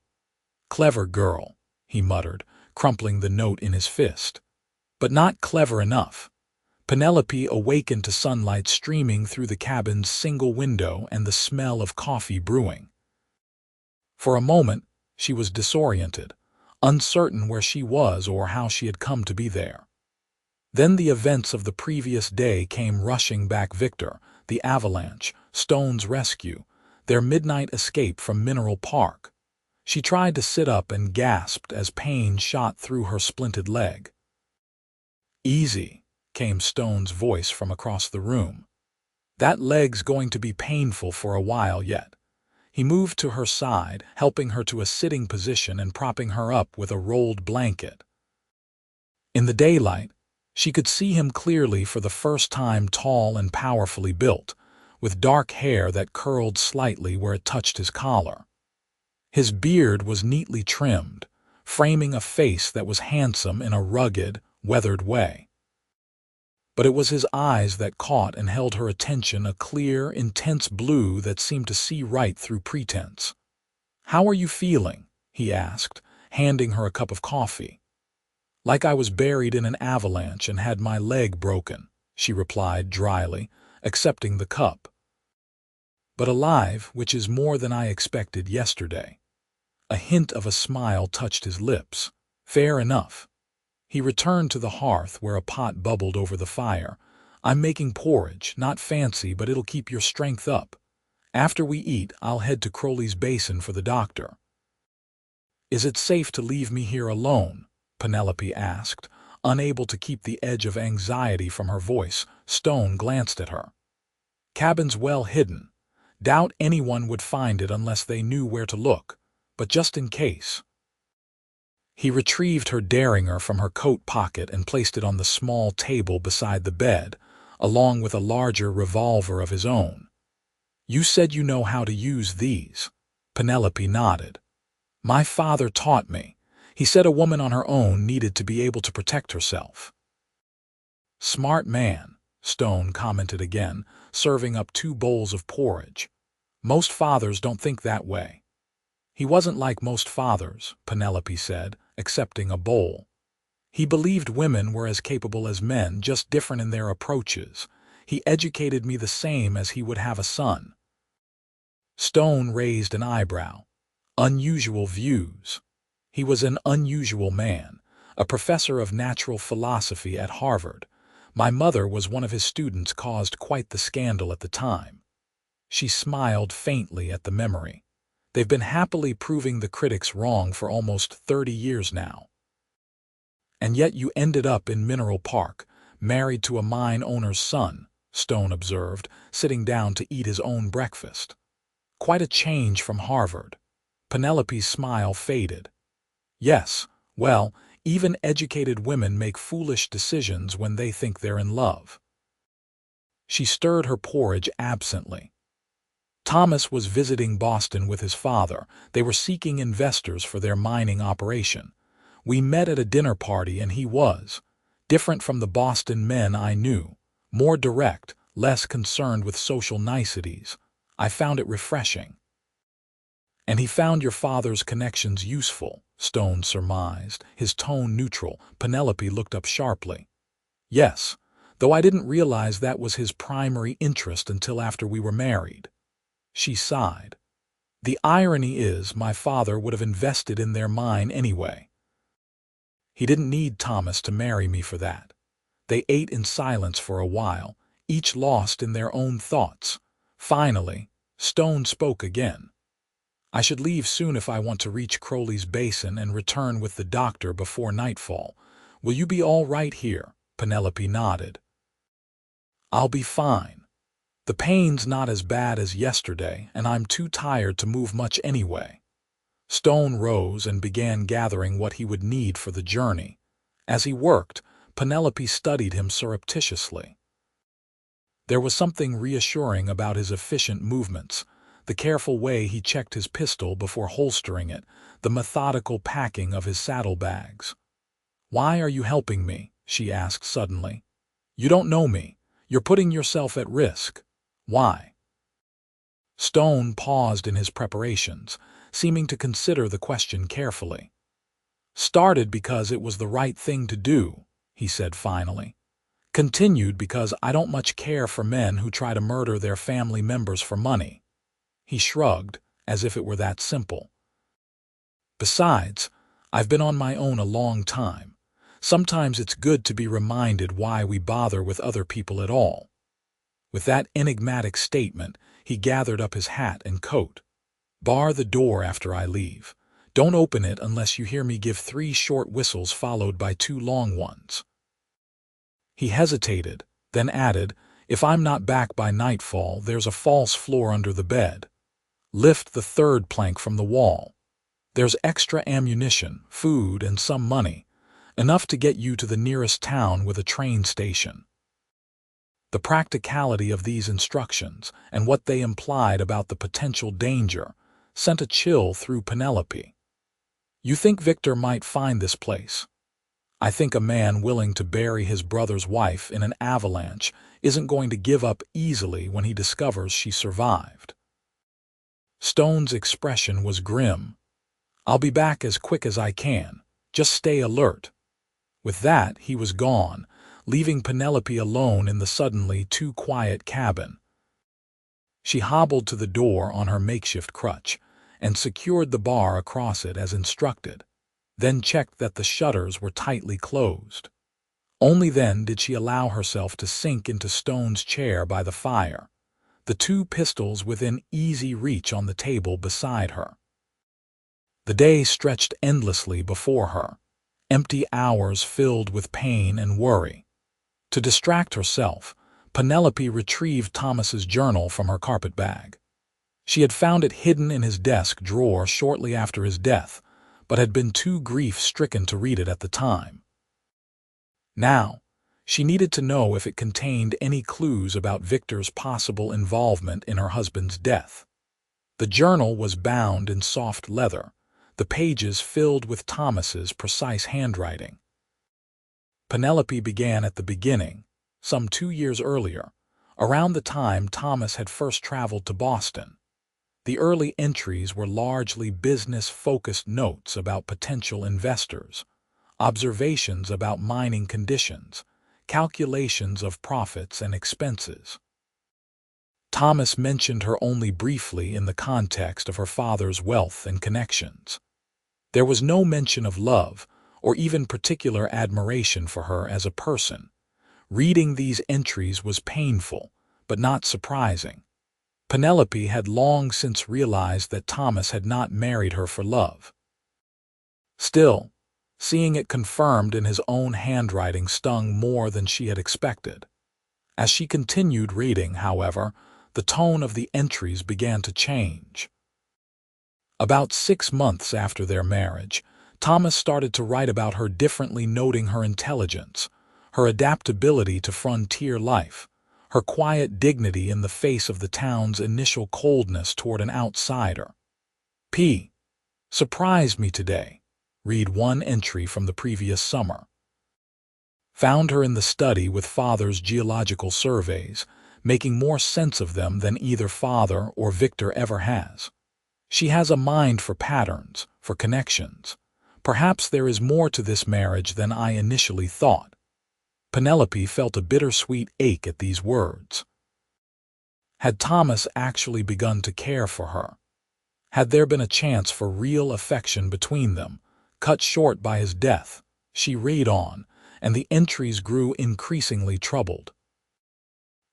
S1: "Clever girl," he muttered, crumpling the note in his fist. But not clever enough. Penelope awakened to sunlight streaming through the cabin's single window and the smell of coffee brewing. For a moment, she was disoriented, uncertain where she was or how she had come to be there. Then the events of the previous day came rushing back: Victor, the Avalanche, Stone's rescue, their midnight escape from Mineral Park. She tried to sit up and gasped as pain shot through her splinted leg. "Easy," came Stone's voice from across the room. "That leg's going to be painful for a while yet." He moved to her side, helping her to a sitting position and propping her up with a rolled blanket. In the daylight, she could see him clearly for the first time, tall and powerfully built, with dark hair that curled slightly where it touched his collar. His beard was neatly trimmed, framing a face that was handsome in a rugged, weathered way. But it was his eyes that caught and held her attention, a clear, intense blue that seemed to see right through pretense. "How are you feeling?" he asked, handing her a cup of coffee. "Like I was buried in an avalanche and had my leg broken," she replied dryly, accepting the cup. "But alive, which is more than I expected yesterday." A hint of a smile touched his lips. "Fair enough." He returned to the hearth where a pot bubbled over the fire. "I'm making porridge, not fancy, but it'll keep your strength up. After we eat, I'll head to Crowley's Basin for the doctor." "Is it safe to leave me here alone?" Penelope asked, unable to keep the edge of anxiety from her voice. Stone glanced at her. "Cabin's well hidden. Doubt anyone would find it unless they knew where to look, but just in case." He retrieved her derringer from her coat pocket and placed it on the small table beside the bed, along with a larger revolver of his own. "You said you know how to use these." Penelope nodded. "My father taught me. He said a woman on her own needed to be able to protect herself." Smart man, Stone commented again, serving up 2 bowls of porridge. Most fathers don't think that way. He wasn't like most fathers, Penelope said, accepting a bowl. He believed women were as capable as men, just different in their approaches. He educated me the same as he would have a son. Stone raised an eyebrow. Unusual views. He was an unusual man, a professor of natural philosophy at Harvard. My mother was one of his students, caused quite the scandal at the time. She smiled faintly at the memory. They've been happily proving the critics wrong for almost 30 years now. And yet you ended up in Mineral Park, married to a mine owner's son, Stone observed, sitting down to eat his own breakfast. Quite a change from Harvard. Penelope's smile faded. Yes, well, even educated women make foolish decisions when they think they're in love. She stirred her porridge absently. Thomas was visiting Boston with his father. They were seeking investors for their mining operation. We met at a dinner party and he was different from the Boston men I knew, more direct, less concerned with social niceties. I found it refreshing. And he found your father's connections useful, Stone surmised, his tone neutral. Penelope looked up sharply. Yes, though I didn't realize that was his primary interest until after we were married. She sighed. The irony is, my father would have invested in their mine anyway. He didn't need Thomas to marry me for that. They ate in silence for a while, each lost in their own thoughts. Finally, Stone spoke again. I should leave soon if I want to reach Crowley's Basin and return with the doctor before nightfall. Will you be all right here? Penelope nodded. I'll be fine. The pain's not as bad as yesterday, and I'm too tired to move much anyway. Stone rose and began gathering what he would need for the journey. As he worked, Penelope studied him surreptitiously. There was something reassuring about his efficient movements, the careful way he checked his pistol before holstering it, the methodical packing of his saddlebags. "Why are you helping me?" she asked suddenly. "You don't know me. You're putting yourself at risk. Why?" Stone paused in his preparations, seeming to consider the question carefully. "Started because it was the right thing to do," he said finally. "Continued because I don't much care for men who try to murder their family members for money." He shrugged, as if it were that simple. "Besides, I've been on my own a long time. Sometimes it's good to be reminded why we bother with other people at all." With that enigmatic statement, he gathered up his hat and coat. "Bar the door after I leave. Don't open it unless you hear me give 3 short whistles followed by 2 long ones." He hesitated, then added, "If I'm not back by nightfall, there's a false floor under the bed. Lift the 3rd plank from the wall. There's extra ammunition, food, and some money, enough to get you to the nearest town with a train station." The practicality of these instructions, and what they implied about the potential danger, sent a chill through Penelope. "You think Victor might find this place? I think a man willing to bury his brother's wife in an avalanche isn't going to give up easily when he discovers she survived." Stone's expression was grim. "I'll be back as quick as I can. Just stay alert." With that, he was gone, leaving Penelope alone in the suddenly too quiet cabin. She hobbled to the door on her makeshift crutch and secured the bar across it as instructed, then checked that the shutters were tightly closed. Only then did she allow herself to sink into Stone's chair by the fire, the 2 pistols within easy reach on the table beside her. The day stretched endlessly before her, empty hours filled with pain and worry. To distract herself, Penelope retrieved Thomas's journal from her carpetbag. She had found it hidden in his desk drawer shortly after his death, but had been too grief-stricken to read it at the time. Now, she needed to know if it contained any clues about Victor's possible involvement in her husband's death. The journal was bound in soft leather, the pages filled with Thomas's precise handwriting. Penelope began at the beginning, some 2 years earlier, around the time Thomas had first traveled to Boston. The early entries were largely business-focused notes about potential investors, observations about mining conditions, calculations of profits and expenses. Thomas mentioned her only briefly in the context of her father's wealth and connections. There was no mention of love or even particular admiration for her as a person. Reading these entries was painful, but not surprising. Penelope had long since realized that Thomas had not married her for love. Still, seeing it confirmed in his own handwriting stung more than she had expected. As she continued reading, however, the tone of the entries began to change. About 6 months after their marriage, Thomas started to write about her differently, noting her intelligence, her adaptability to frontier life, her quiet dignity in the face of the town's initial coldness toward an outsider. P. Surprised me today. Read one entry from the previous summer. Found her in the study with father's geological surveys, making more sense of them than either father or Victor ever has. She has a mind for patterns, for connections. Perhaps there is more to this marriage than I initially thought. Penelope felt a bittersweet ache at these words. Had Thomas actually begun to care for her? Had there been a chance for real affection between them, cut short by his death? She read on, and the entries grew increasingly troubled.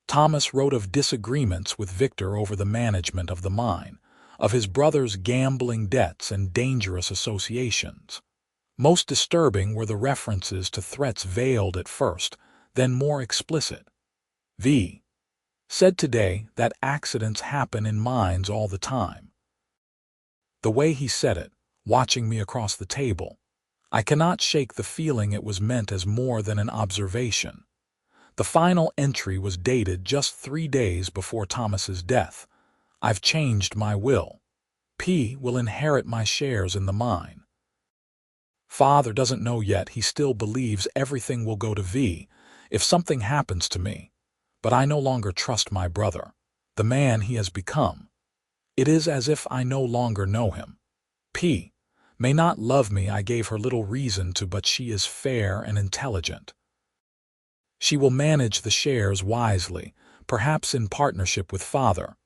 S1: Thomas wrote of disagreements with Victor over the management of the mine, of his brother's gambling debts and dangerous associations. Most disturbing were the references to threats veiled at first, then more explicit. V. said today that accidents happen in mines all the time. The way he said it, watching me across the table, I cannot shake the feeling it was meant as more than an observation. The final entry was dated just 3 days before Thomas's death. I've changed my will. P will inherit my shares in the mine. Father doesn't know yet. He still believes everything will go to V if something happens to me. But I no longer trust my brother, the man he has become. It is as if I no longer know him. P may not love me. I gave her little reason to, but she is fair and intelligent. She will manage the shares wisely, perhaps in partnership with father.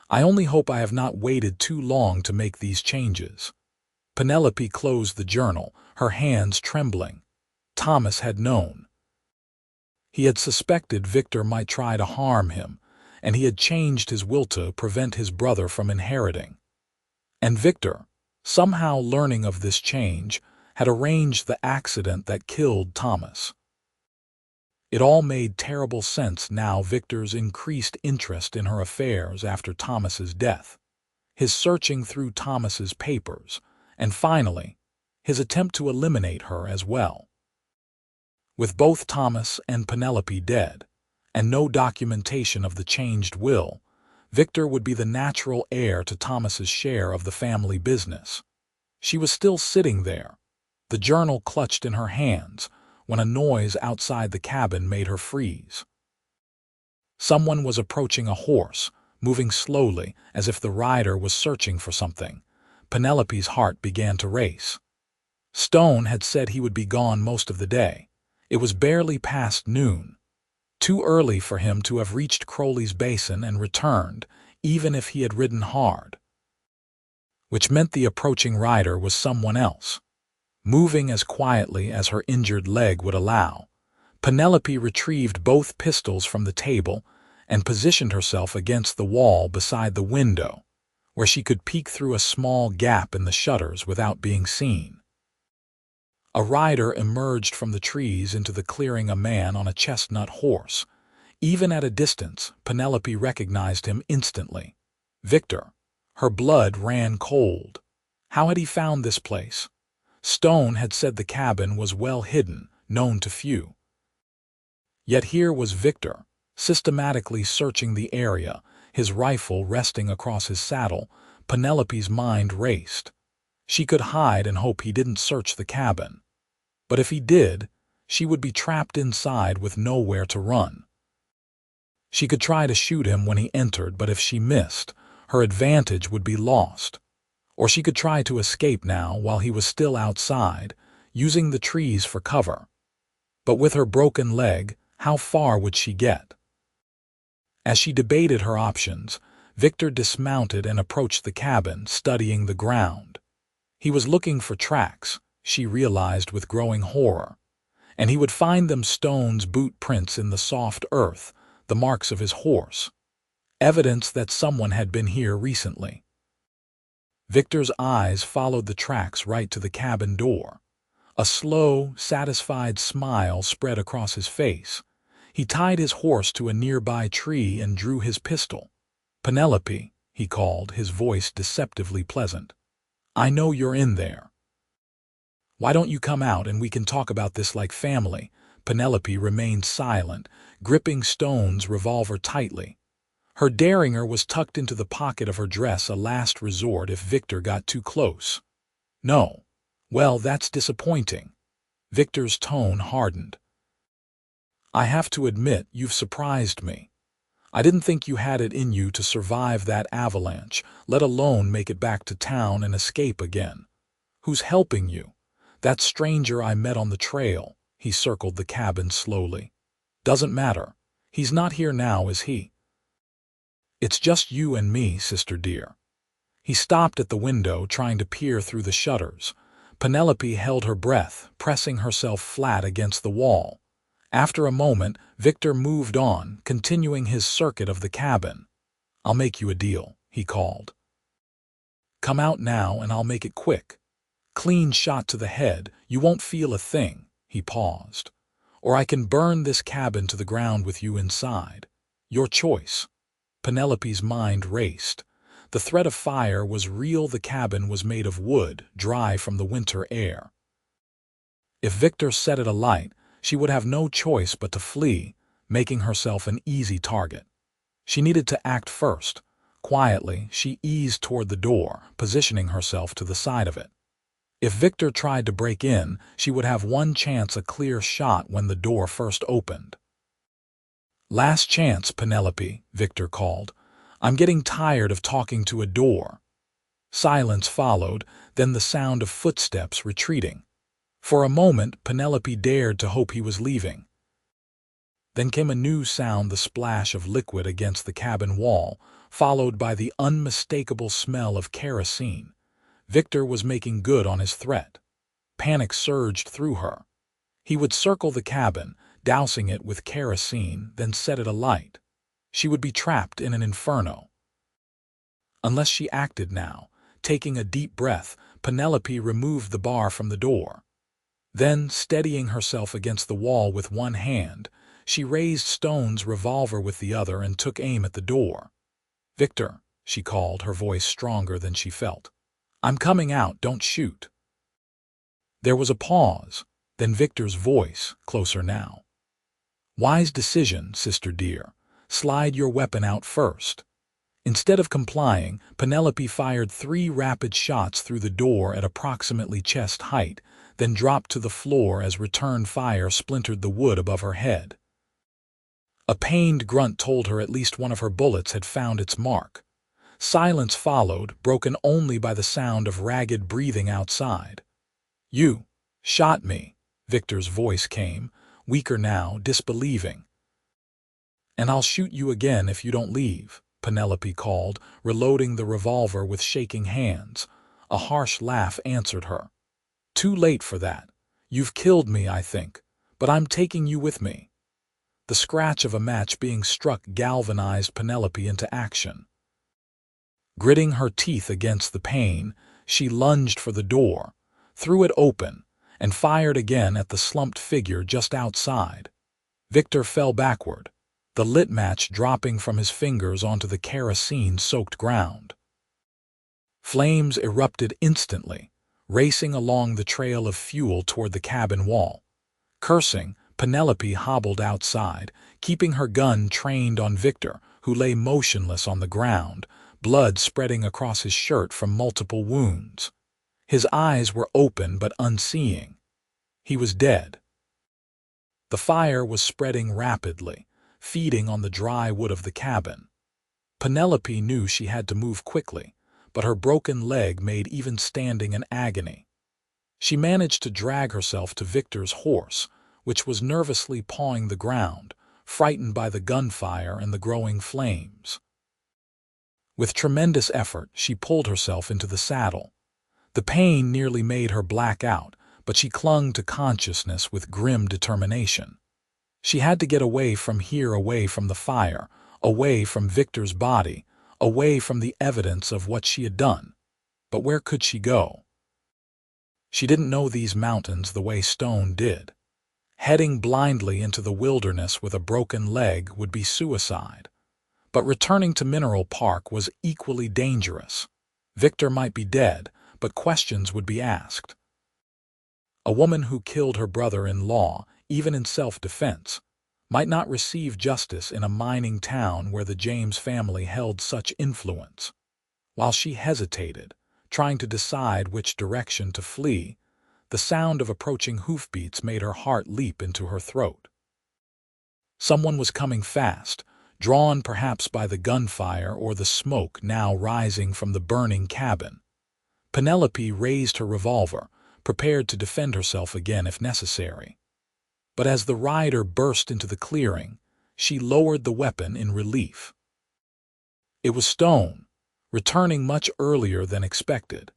S1: I only hope I have not waited too long to make these changes. Penelope closed the journal, her hands trembling. Thomas had known. He had suspected Victor might try to harm him, and he had changed his will to prevent his brother from inheriting. And Victor, somehow learning of this change, had arranged the accident that killed Thomas. It all made terrible sense now. Victor's increased interest in her affairs after Thomas's death, his searching through Thomas's papers, and finally, his attempt to eliminate her as well. With both Thomas and Penelope dead, and no documentation of the changed will, Victor would be the natural heir to Thomas's share of the family business. She was still sitting there, the journal clutched in her hands, when a noise outside the cabin made her freeze. Someone was approaching a horse, moving slowly as if the rider was searching for something. Penelope's heart began to race. Stone had said he would be gone most of the day. It was barely past noon. Too early for him to have reached Crowley's Basin and returned, even if he had ridden hard. Which meant the approaching rider was someone else. Moving as quietly as her injured leg would allow, Penelope retrieved both pistols from the table and positioned herself against the wall beside the window, where she could peek through a small gap in the shutters without being seen. A rider emerged from the trees into the clearing, a man on a chestnut horse. Even at a distance, Penelope recognized him instantly. Victor. Her blood ran cold. How had he found this place? Stone had said the cabin was well hidden, known to few. Yet here was Victor, systematically searching the area, his rifle resting across his saddle. Penelope's mind raced. She could hide and hope he didn't search the cabin. But if he did, she would be trapped inside with nowhere to run. She could try to shoot him when he entered, but if she missed, her advantage would be lost. Or she could try to escape now while he was still outside, using the trees for cover. But with her broken leg, how far would she get? As she debated her options, Victor dismounted and approached the cabin, studying the ground. He was looking for tracks, she realized with growing horror, and he would find them: Stone's boot prints in the soft earth, the marks of his horse, evidence that someone had been here recently. Victor's eyes followed the tracks right to the cabin door. A slow, satisfied smile spread across his face. He tied his horse to a nearby tree and drew his pistol. "Penelope," he called, his voice deceptively pleasant. "I know you're in there. Why don't you come out and we can talk about this like family?" Penelope remained silent, gripping Stone's revolver tightly. Her derringer was tucked into the pocket of her dress, a last resort if Victor got too close. "No." "Well, that's disappointing." Victor's tone hardened. "I have to admit, you've surprised me. I didn't think you had it in you to survive that avalanche, let alone make it back to town and escape again. Who's helping you?" "That stranger I met on the trail." He circled the cabin slowly. "Doesn't matter. He's not here now, is he?" "It's just you and me, sister dear." He stopped at the window, trying to peer through the shutters. Penelope held her breath, pressing herself flat against the wall. After a moment, Victor moved on, continuing his circuit of the cabin. "I'll make you a deal," he called. "Come out now and I'll make it quick. Clean shot to the head, you won't feel a thing." He paused. "Or I can burn this cabin to the ground with you inside. Your choice." Penelope's mind raced. The threat of fire was real. The cabin was made of wood, dry from the winter air. If Victor set it alight, she would have no choice but to flee, making herself an easy target. She needed to act first. Quietly, she eased toward the door, positioning herself to the side of it. If Victor tried to break in, she would have one chance: a clear shot when the door first opened. "Last chance, Penelope," Victor called. "I'm getting tired of talking to a door." Silence followed, then the sound of footsteps retreating. For a moment, Penelope dared to hope he was leaving. Then came a new sound: the splash of liquid against the cabin wall, followed by the unmistakable smell of kerosene. Victor was making good on his threat. Panic surged through her. He would circle the cabin, dousing it with kerosene, then set it alight. She would be trapped in an inferno. Unless she acted now. Taking a deep breath, Penelope removed the bar from the door. Then, steadying herself against the wall with one hand, she raised Stone's revolver with the other and took aim at the door. "Victor," she called, her voice stronger than she felt. "I'm coming out, don't shoot." There was a pause, then Victor's voice, closer now. "Wise decision, sister dear. Slide your weapon out first." Instead of complying, Penelope fired 3 rapid shots through the door at approximately chest height, then dropped to the floor as return fire splintered the wood above her head. A pained grunt told her at least one of her bullets had found its mark. Silence followed, broken only by the sound of ragged breathing outside. "You shot me," Victor's voice came, weaker now, disbelieving. "And I'll shoot you again if you don't leave," Penelope called, reloading the revolver with shaking hands. A harsh laugh answered her. "Too late for that. You've killed me, I think, but I'm taking you with me." The scratch of a match being struck galvanized Penelope into action. Gritting her teeth against the pain, she lunged for the door, threw it open, and fired again at the slumped figure just outside. Victor fell backward, the lit match dropping from his fingers onto the kerosene-soaked ground. Flames erupted instantly, racing along the trail of fuel toward the cabin wall. Cursing, Penelope hobbled outside, keeping her gun trained on Victor, who lay motionless on the ground, blood spreading across his shirt from multiple wounds. His eyes were open but unseeing. He was dead. The fire was spreading rapidly, feeding on the dry wood of the cabin. Penelope knew she had to move quickly, but her broken leg made even standing an agony. She managed to drag herself to Victor's horse, which was nervously pawing the ground, frightened by the gunfire and the growing flames. With tremendous effort, she pulled herself into the saddle. The pain nearly made her black out, but she clung to consciousness with grim determination. She had to get away from here, away from the fire, away from Victor's body, away from the evidence of what she had done. But where could she go? She didn't know these mountains the way Stone did. Heading blindly into the wilderness with a broken leg would be suicide. But returning to Mineral Park was equally dangerous. Victor might be dead, but questions would be asked. A woman who killed her brother-in-law, even in self-defense, might not receive justice in a mining town where the James family held such influence. While she hesitated, trying to decide which direction to flee, the sound of approaching hoofbeats made her heart leap into her throat. Someone was coming fast, drawn perhaps by the gunfire or the smoke now rising from the burning cabin. Penelope raised her revolver, prepared to defend herself again if necessary. But as the rider burst into the clearing, she lowered the weapon in relief. It was Stone, returning much earlier than expected,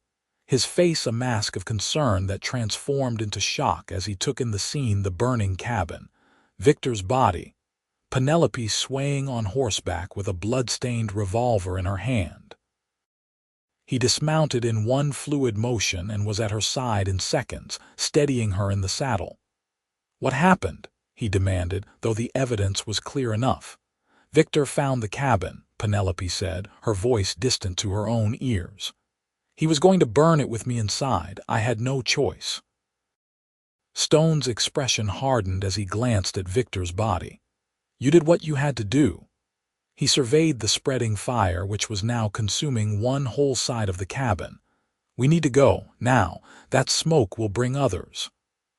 S1: his face a mask of concern that transformed into shock as he took in the scene: the burning cabin, Victor's body, Penelope swaying on horseback with a blood-stained revolver in her hand. He dismounted in one fluid motion and was at her side in seconds, steadying her in the saddle. "What happened?" he demanded, though the evidence was clear enough. "Victor found the cabin," Penelope said, her voice distant to her own ears. "He was going to burn it with me inside. I had no choice." Stone's expression hardened as he glanced at Victor's body. "You did what you had to do." He surveyed the spreading fire, which was now consuming one whole side of the cabin. "We need to go, now. That smoke will bring others."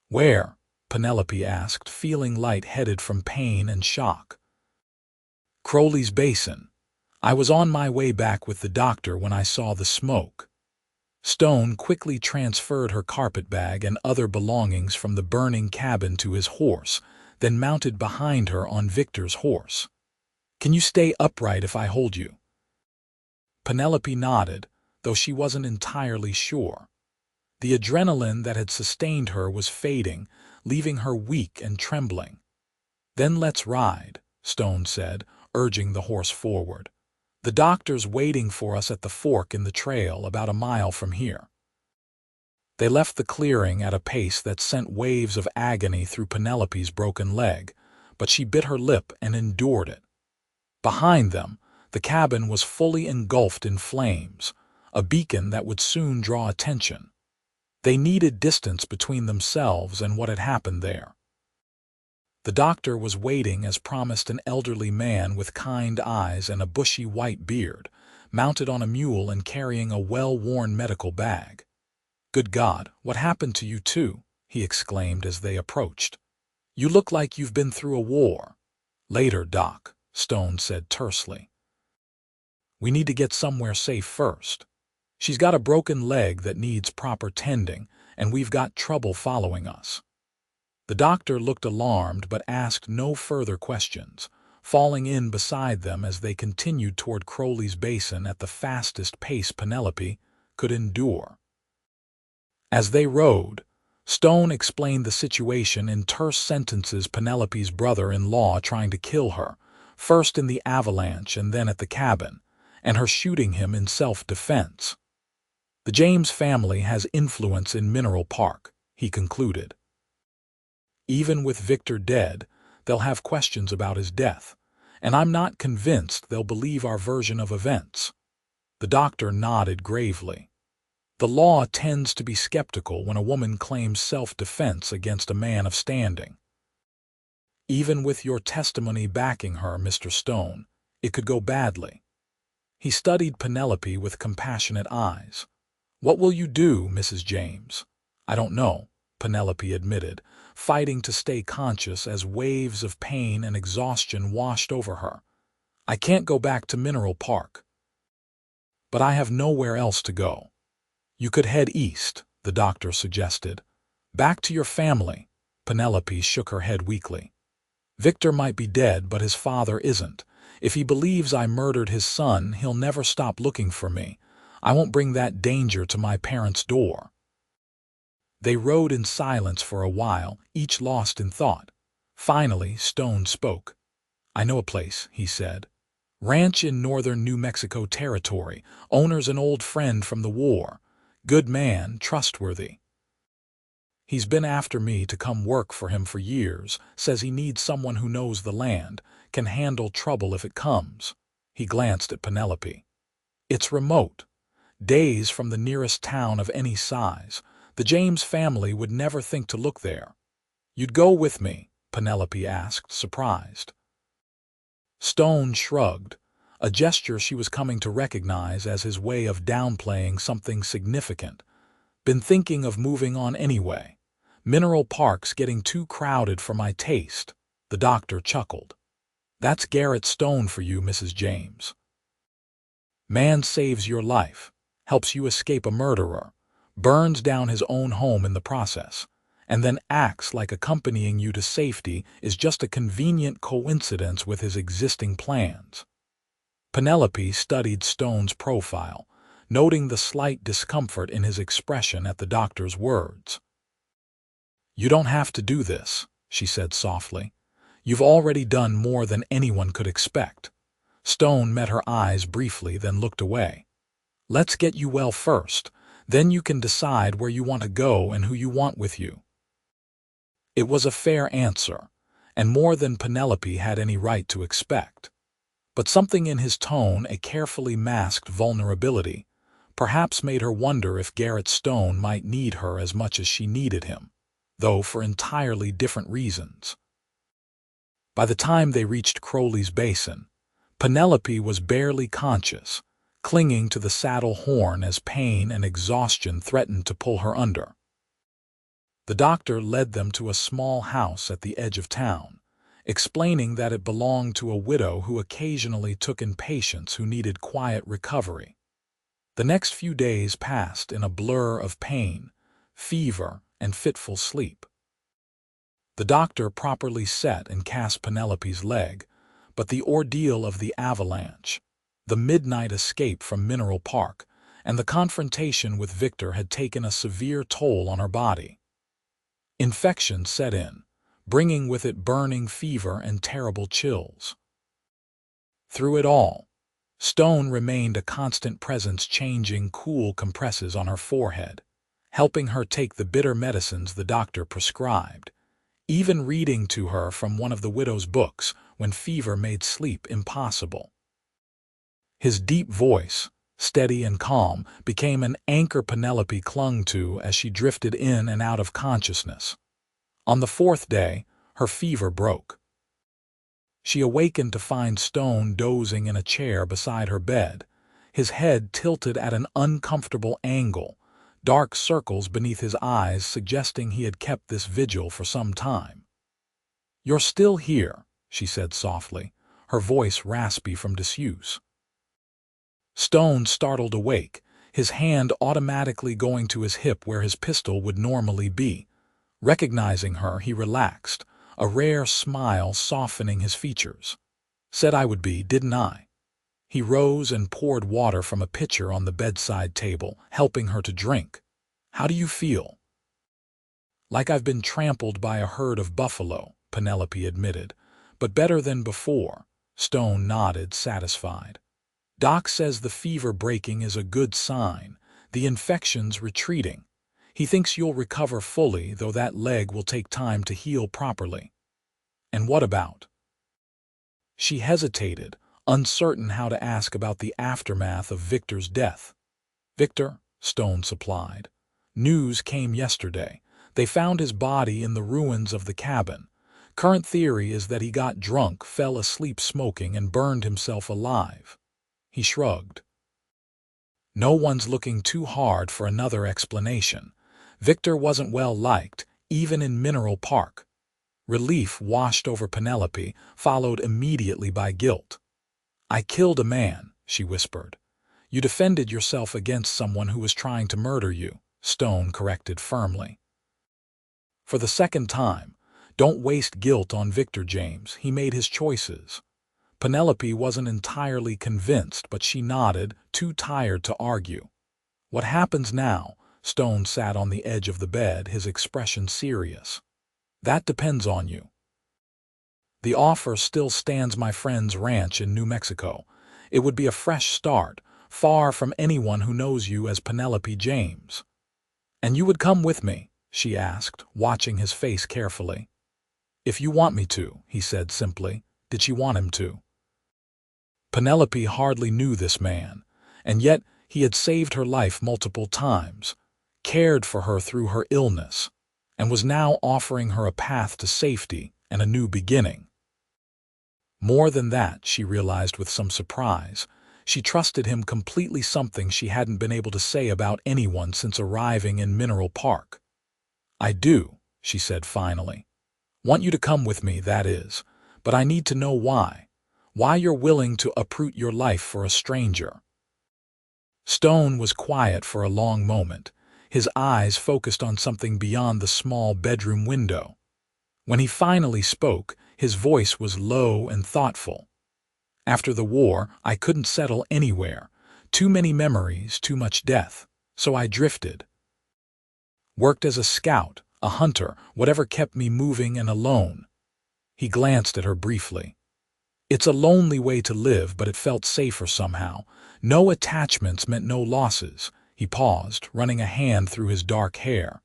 S1: "Where?" Penelope asked, feeling light-headed from pain and shock. "Crowley's Basin. I was on my way back with the doctor when I saw the smoke." Stone quickly transferred her carpetbag and other belongings from the burning cabin to his horse, then mounted behind her on Victor's horse. "Can you stay upright if I hold you?" Penelope nodded, though she wasn't entirely sure. The adrenaline that had sustained her was fading, leaving her weak and trembling. "Then let's ride," Stone said, urging the horse forward. "The doctor's waiting for us at the fork in the trail about a mile from here." They left the clearing at a pace that sent waves of agony through Penelope's broken leg, but she bit her lip and endured it. Behind them, the cabin was fully engulfed in flames, a beacon that would soon draw attention. They needed distance between themselves and what had happened there. The doctor was waiting as promised, an elderly man with kind eyes and a bushy white beard, mounted on a mule and carrying a well-worn medical bag. "Good God, what happened to you two?" he exclaimed as they approached. "You look like you've been through a war." "Later, Doc," Stone said tersely. "We need to get somewhere safe first. She's got a broken leg that needs proper tending, and we've got trouble following us." The doctor looked alarmed but asked no further questions, falling in beside them as they continued toward Crowley's Basin at the fastest pace Penelope could endure. As they rode, Stone explained the situation in terse sentences: Penelope's brother-in-law trying to kill her, first in the Avalanche and then at the cabin, and her shooting him in self-defense. "The James family has influence in Mineral Park," he concluded. "Even with Victor dead, they'll have questions about his death, and I'm not convinced they'll believe our version of events." The doctor nodded gravely. "The law tends to be skeptical when a woman claims self-defense against a man of standing. Even with your testimony backing her, Mr. Stone, it could go badly." He studied Penelope with compassionate eyes. "What will you do, Mrs. James?" "I don't know," Penelope admitted, fighting to stay conscious as waves of pain and exhaustion washed over her. "I can't go back to Mineral Park. But I have nowhere else to go." "You could head east," the doctor suggested. "Back to your family." Penelope shook her head weakly. "Victor might be dead, but his father isn't. If he believes I murdered his son, he'll never stop looking for me. I won't bring that danger to my parents' door." They rode in silence for a while, each lost in thought. Finally, Stone spoke. "I know a place," he said. "Ranch in northern New Mexico territory. Owner's an old friend from the war. Good man, trustworthy. He's been after me to come work for him for years, says he needs someone who knows the land, can handle trouble if it comes." He glanced at Penelope. "It's remote. Days from the nearest town of any size. The James family would never think to look there." "You'd go with me?" Penelope asked, surprised. Stone shrugged, a gesture she was coming to recognize as his way of downplaying something significant. "Been thinking of moving on anyway. Mineral Park's getting too crowded for my taste." The doctor chuckled. "That's Garrett Stone for you, Mrs. James. Man saves your life, helps you escape a murderer, burns down his own home in the process, and then acts like accompanying you to safety is just a convenient coincidence with his existing plans." Penelope studied Stone's profile, noting the slight discomfort in his expression at the doctor's words. "You don't have to do this," she said softly. "You've already done more than anyone could expect." Stone met her eyes briefly, then looked away. "Let's get you well first. Then you can decide where you want to go and who you want with you." It was a fair answer, and more than Penelope had any right to expect. But something in his tone, a carefully masked vulnerability, perhaps made her wonder if Garrett Stone might need her as much as she needed him, though for entirely different reasons. By the time they reached Crowley's Basin, Penelope was barely conscious, clinging to the saddle horn as pain and exhaustion threatened to pull her under. The doctor led them to a small house at the edge of town, explaining that it belonged to a widow who occasionally took in patients who needed quiet recovery. The next few days passed in a blur of pain, fever, and fitful sleep. The doctor properly set and cast Penelope's leg, but the ordeal of the Avalanche, the midnight escape from Mineral Park, and the confrontation with Victor had taken a severe toll on her body. Infection set in, bringing with it burning fever and terrible chills. Through it all, Stone remained a constant presence, changing cool compresses on her forehead, helping her take the bitter medicines the doctor prescribed, even reading to her from one of the widow's books when fever made sleep impossible. His deep voice, steady and calm, became an anchor Penelope clung to as she drifted in and out of consciousness. On the fourth day, her fever broke. She awakened to find Stone dozing in a chair beside her bed, his head tilted at an uncomfortable angle, dark circles beneath his eyes suggesting he had kept this vigil for some time. "You're still here," she said softly, her voice raspy from disuse. Stone startled awake, his hand automatically going to his hip where his pistol would normally be. Recognizing her, he relaxed, a rare smile softening his features. "Said I would be, didn't I?" He rose and poured water from a pitcher on the bedside table, helping her to drink. "How do you feel?" "Like I've been trampled by a herd of buffalo," Penelope admitted. "But better than before." Stone nodded, satisfied. "Doc says the fever breaking is a good sign, the infection's retreating. He thinks you'll recover fully, though that leg will take time to heal properly." "And what about?" She hesitated, uncertain how to ask about the aftermath of Victor's death. "Victor," Stone supplied. "News came yesterday. They found his body in the ruins of the cabin. Current theory is that he got drunk, fell asleep smoking, and burned himself alive." He shrugged. "No one's looking too hard for another explanation. Victor wasn't well liked, even in Mineral Park. Relief washed over Penelope, followed immediately by guilt. "I killed a man," she whispered. "You defended yourself against someone who was trying to murder you," Stone corrected firmly. "For the second time, don't waste guilt on Victor James. He made his choices." Penelope wasn't entirely convinced, but she nodded, too tired to argue. "What happens now?" Stone sat on the edge of the bed, his expression serious. "That depends on you. The offer still stands: my friend's ranch in New Mexico. It would be a fresh start, far from anyone who knows you as Penelope James." "And you would come with me?" she asked, watching his face carefully. "If you want me to," he said simply. Did she want him to? Penelope hardly knew this man, and yet he had saved her life multiple times, cared for her through her illness, and was now offering her a path to safety and a new beginning. More than that, she realized with some surprise, she trusted him completely, something she hadn't been able to say about anyone since arriving in Mineral Park. "I do," she said finally. "Want you to come with me, that is, but I need to know why. Why you're willing to uproot your life for a stranger." Stone was quiet for a long moment, his eyes focused on something beyond the small bedroom window. When he finally spoke, his voice was low and thoughtful. "After the war, I couldn't settle anywhere. Too many memories, too much death. So I drifted. Worked as a scout, a hunter, whatever kept me moving and alone." He glanced at her briefly. "It's a lonely way to live, but it felt safer somehow. No attachments meant no losses." He paused, running a hand through his dark hair.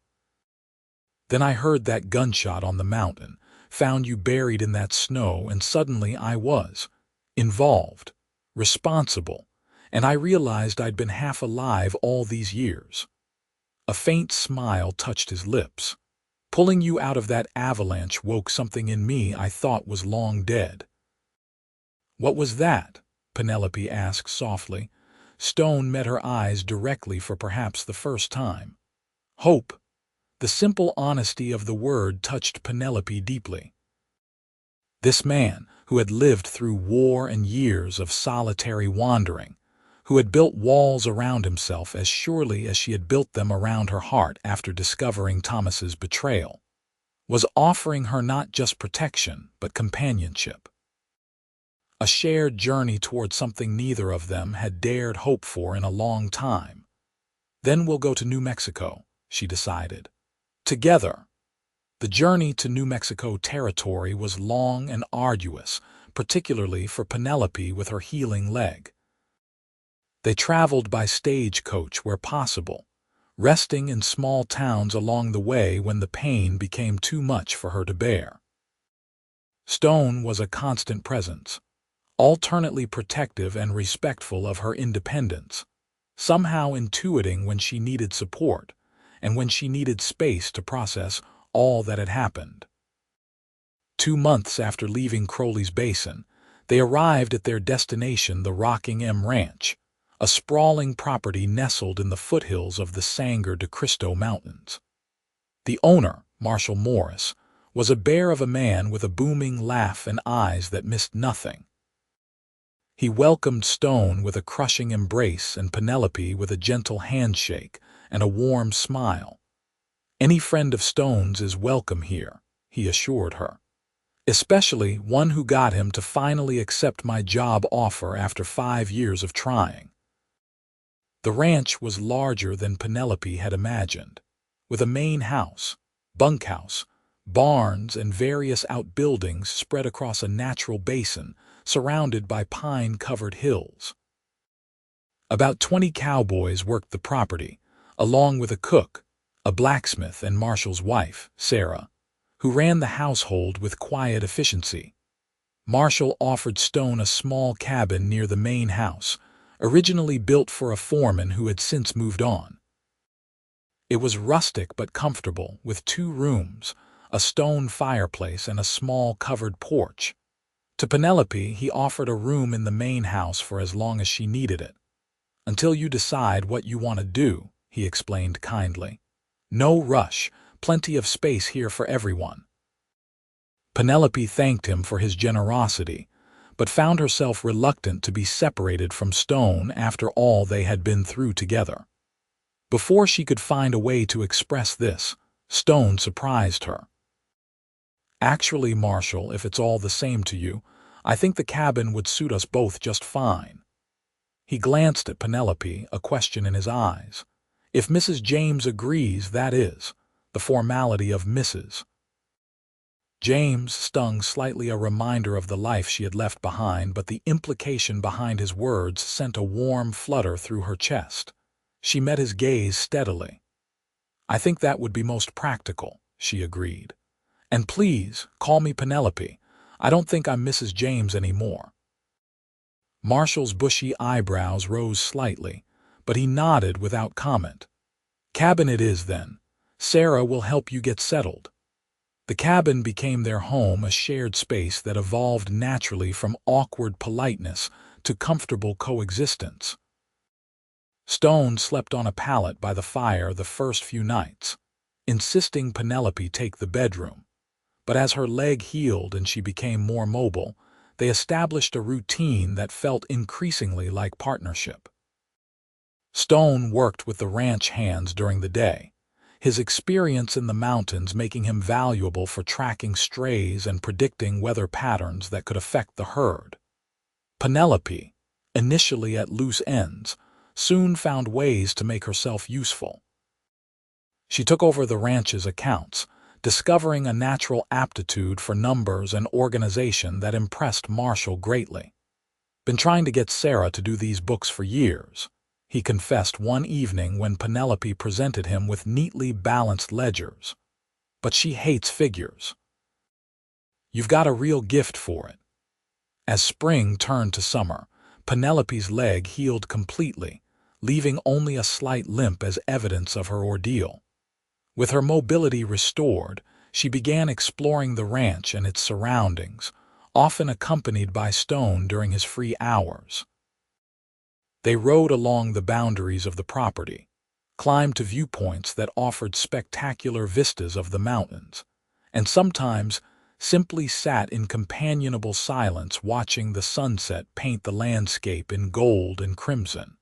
S1: "Then I heard that gunshot on the mountain, found you buried in that snow, and suddenly I was involved, responsible, and I realized I'd been half alive all these years." A faint smile touched his lips. "Pulling you out of that avalanche woke something in me I thought was long dead." "What was that?" Penelope asked softly. Stone met her eyes directly for perhaps the first time. "Hope." The simple honesty of the word touched Penelope deeply. This man, who had lived through war and years of solitary wandering, who had built walls around himself as surely as she had built them around her heart after discovering Thomas's betrayal, was offering her not just protection, but companionship. A shared journey toward something neither of them had dared hope for in a long time. "Then we'll go to New Mexico," she decided. "Together." The journey to New Mexico territory was long and arduous, particularly for Penelope with her healing leg. They traveled by stagecoach where possible, resting in small towns along the way when the pain became too much for her to bear. Stone was a constant presence, alternately protective and respectful of her independence, somehow intuiting when she needed support and when she needed space to process all that had happened. 2 months after leaving Crowley's Basin, they arrived at their destination, the Rocking M Ranch, a sprawling property nestled in the foothills of the Sangre de Cristo Mountains. The owner, Marshall Morris, was a bear of a man with a booming laugh and eyes that missed nothing. He welcomed Stone with a crushing embrace and Penelope with a gentle handshake and a warm smile. "Any friend of Stone's is welcome here," he assured her. "Especially one who got him to finally accept my job offer after 5 years of trying." The ranch was larger than Penelope had imagined, with a main house, bunkhouse, barns, and various outbuildings spread across a natural basin surrounded by pine-covered hills. About 20 cowboys worked the property, along with a cook, a blacksmith, and Marshall's wife, Sarah, who ran the household with quiet efficiency. Marshall offered Stone a small cabin near the main house, originally built for a foreman who had since moved on. It was rustic but comfortable, with 2 rooms, a stone fireplace, and a small covered porch. To Penelope, he offered a room in the main house for as long as she needed it. "Until you decide what you want to do," he explained kindly. "No rush, Plenty of space here for everyone." Penelope thanked him for his generosity, but found herself reluctant to be separated from Stone after all they had been through together. Before she could find a way to express this, Stone surprised her. "Actually, Marshall, if it's all the same to you, I think the cabin would suit us both just fine." He glanced at Penelope, a question in his eyes. "If Mrs. James agrees, that is. The formality of Mrs. James stung slightly, a reminder of the life she had left behind, but the implication behind his words sent a warm flutter through her chest. She met his gaze steadily. "I think that would be most practical," she agreed. "And please, call me Penelope. I don't think I'm Mrs. James anymore." Marshall's bushy eyebrows rose slightly, but he nodded without comment. "Cabin it is, then. Sarah will help you get settled." The cabin became their home, a shared space that evolved naturally from awkward politeness to comfortable coexistence. Stone slept on a pallet by the fire the first few nights, insisting Penelope take the bedroom. But as her leg healed and she became more mobile, they established a routine that felt increasingly like partnership. Stone worked with the ranch hands during the day, his experience in the mountains making him valuable for tracking strays and predicting weather patterns that could affect the herd. Penelope, initially at loose ends, soon found ways to make herself useful. She took over the ranch's accounts, discovering a natural aptitude for numbers and organization that impressed Marshall greatly. "Been trying to get Sarah to do these books for years," he confessed one evening when Penelope presented him with neatly balanced ledgers. "But she hates figures." "You've got a real gift for it." As spring turned to summer, Penelope's leg healed completely, leaving only a slight limp as evidence of her ordeal. With her mobility restored, she began exploring the ranch and its surroundings, often accompanied by Stone during his free hours. They rode along the boundaries of the property, climbed to viewpoints that offered spectacular vistas of the mountains, and sometimes simply sat in companionable silence watching the sunset paint the landscape in gold and crimson.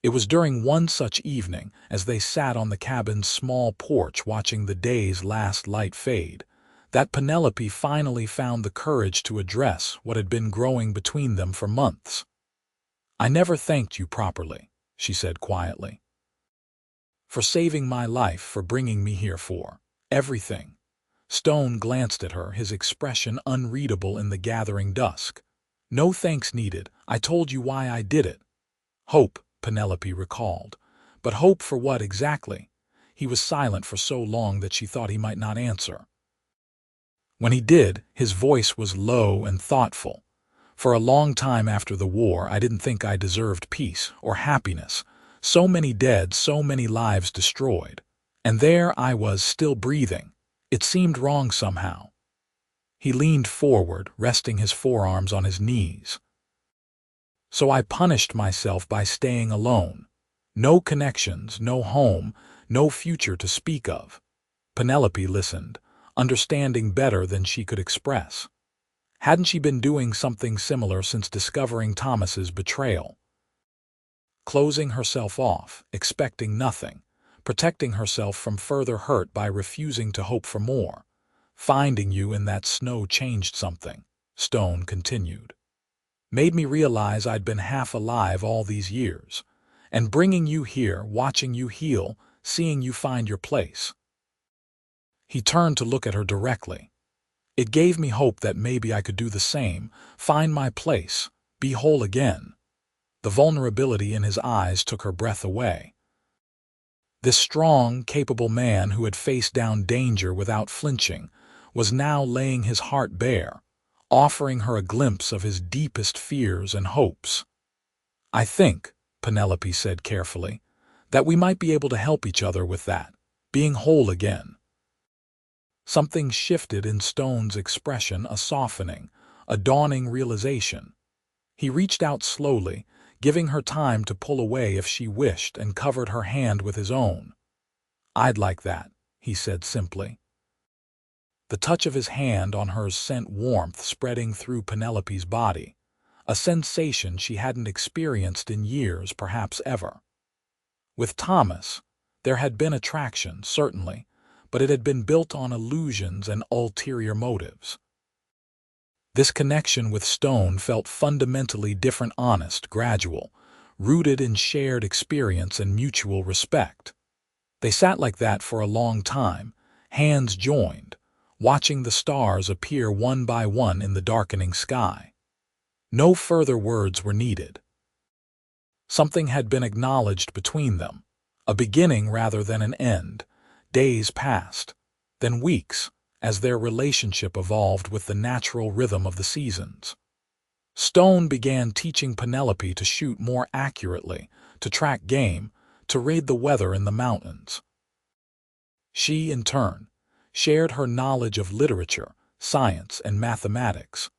S1: It was during one such evening, as they sat on the cabin's small porch watching the day's last light fade, that Penelope finally found the courage to address what had been growing between them for months. "I never thanked you properly," she said quietly. "For saving my life, for bringing me here, for everything." Stone glanced at her, his expression unreadable in the gathering dusk. "No thanks needed. I told you why I did it." "Hope," Penelope recalled. "But hope for what exactly?" He was silent for so long that she thought he might not answer. When he did, his voice was low and thoughtful. "For a long time after the war, I didn't think I deserved peace or happiness. So many dead, so many lives destroyed. And there I was, still breathing. It seemed wrong somehow." He leaned forward, resting his forearms on his knees. "So I punished myself by staying alone. No connections, no home, no future to speak of." Penelope listened, understanding better than she could express. Hadn't she been doing something similar since discovering Thomas's betrayal? Closing herself off, expecting nothing, protecting herself from further hurt by refusing to hope for more. "Finding you in that snow changed something," Stone continued. "Made me realize I'd been half alive all these years. And bringing you here, watching you heal, seeing you find your place." He turned to look at her directly. "It gave me hope that maybe I could do the same, find my place, be whole again." The vulnerability in his eyes took her breath away. This strong, capable man who had faced down danger without flinching was now laying his heart bare, offering her a glimpse of his deepest fears and hopes. "I think," Penelope said carefully, "that we might be able to help each other with that, being whole again." Something shifted in Stone's expression, a softening, a dawning realization. He reached out slowly, giving her time to pull away if she wished, and covered her hand with his own. "I'd like that," he said simply. The touch of his hand on hers sent warmth spreading through Penelope's body, a sensation she hadn't experienced in years, perhaps ever. With Thomas, there had been attraction, certainly, but it had been built on illusions and ulterior motives. This connection with Stone felt fundamentally different, honest, gradual, rooted in shared experience and mutual respect. They sat like that for a long time, hands joined, watching the stars appear one by one in the darkening sky. No further words were needed. Something had been acknowledged between them, a beginning rather than an end. Days passed, then weeks, as their relationship evolved with the natural rhythm of the seasons. Stone began teaching Penelope to shoot more accurately, to track game, to read the weather in the mountains. She, in turn, shared her knowledge of literature, science, and mathematics,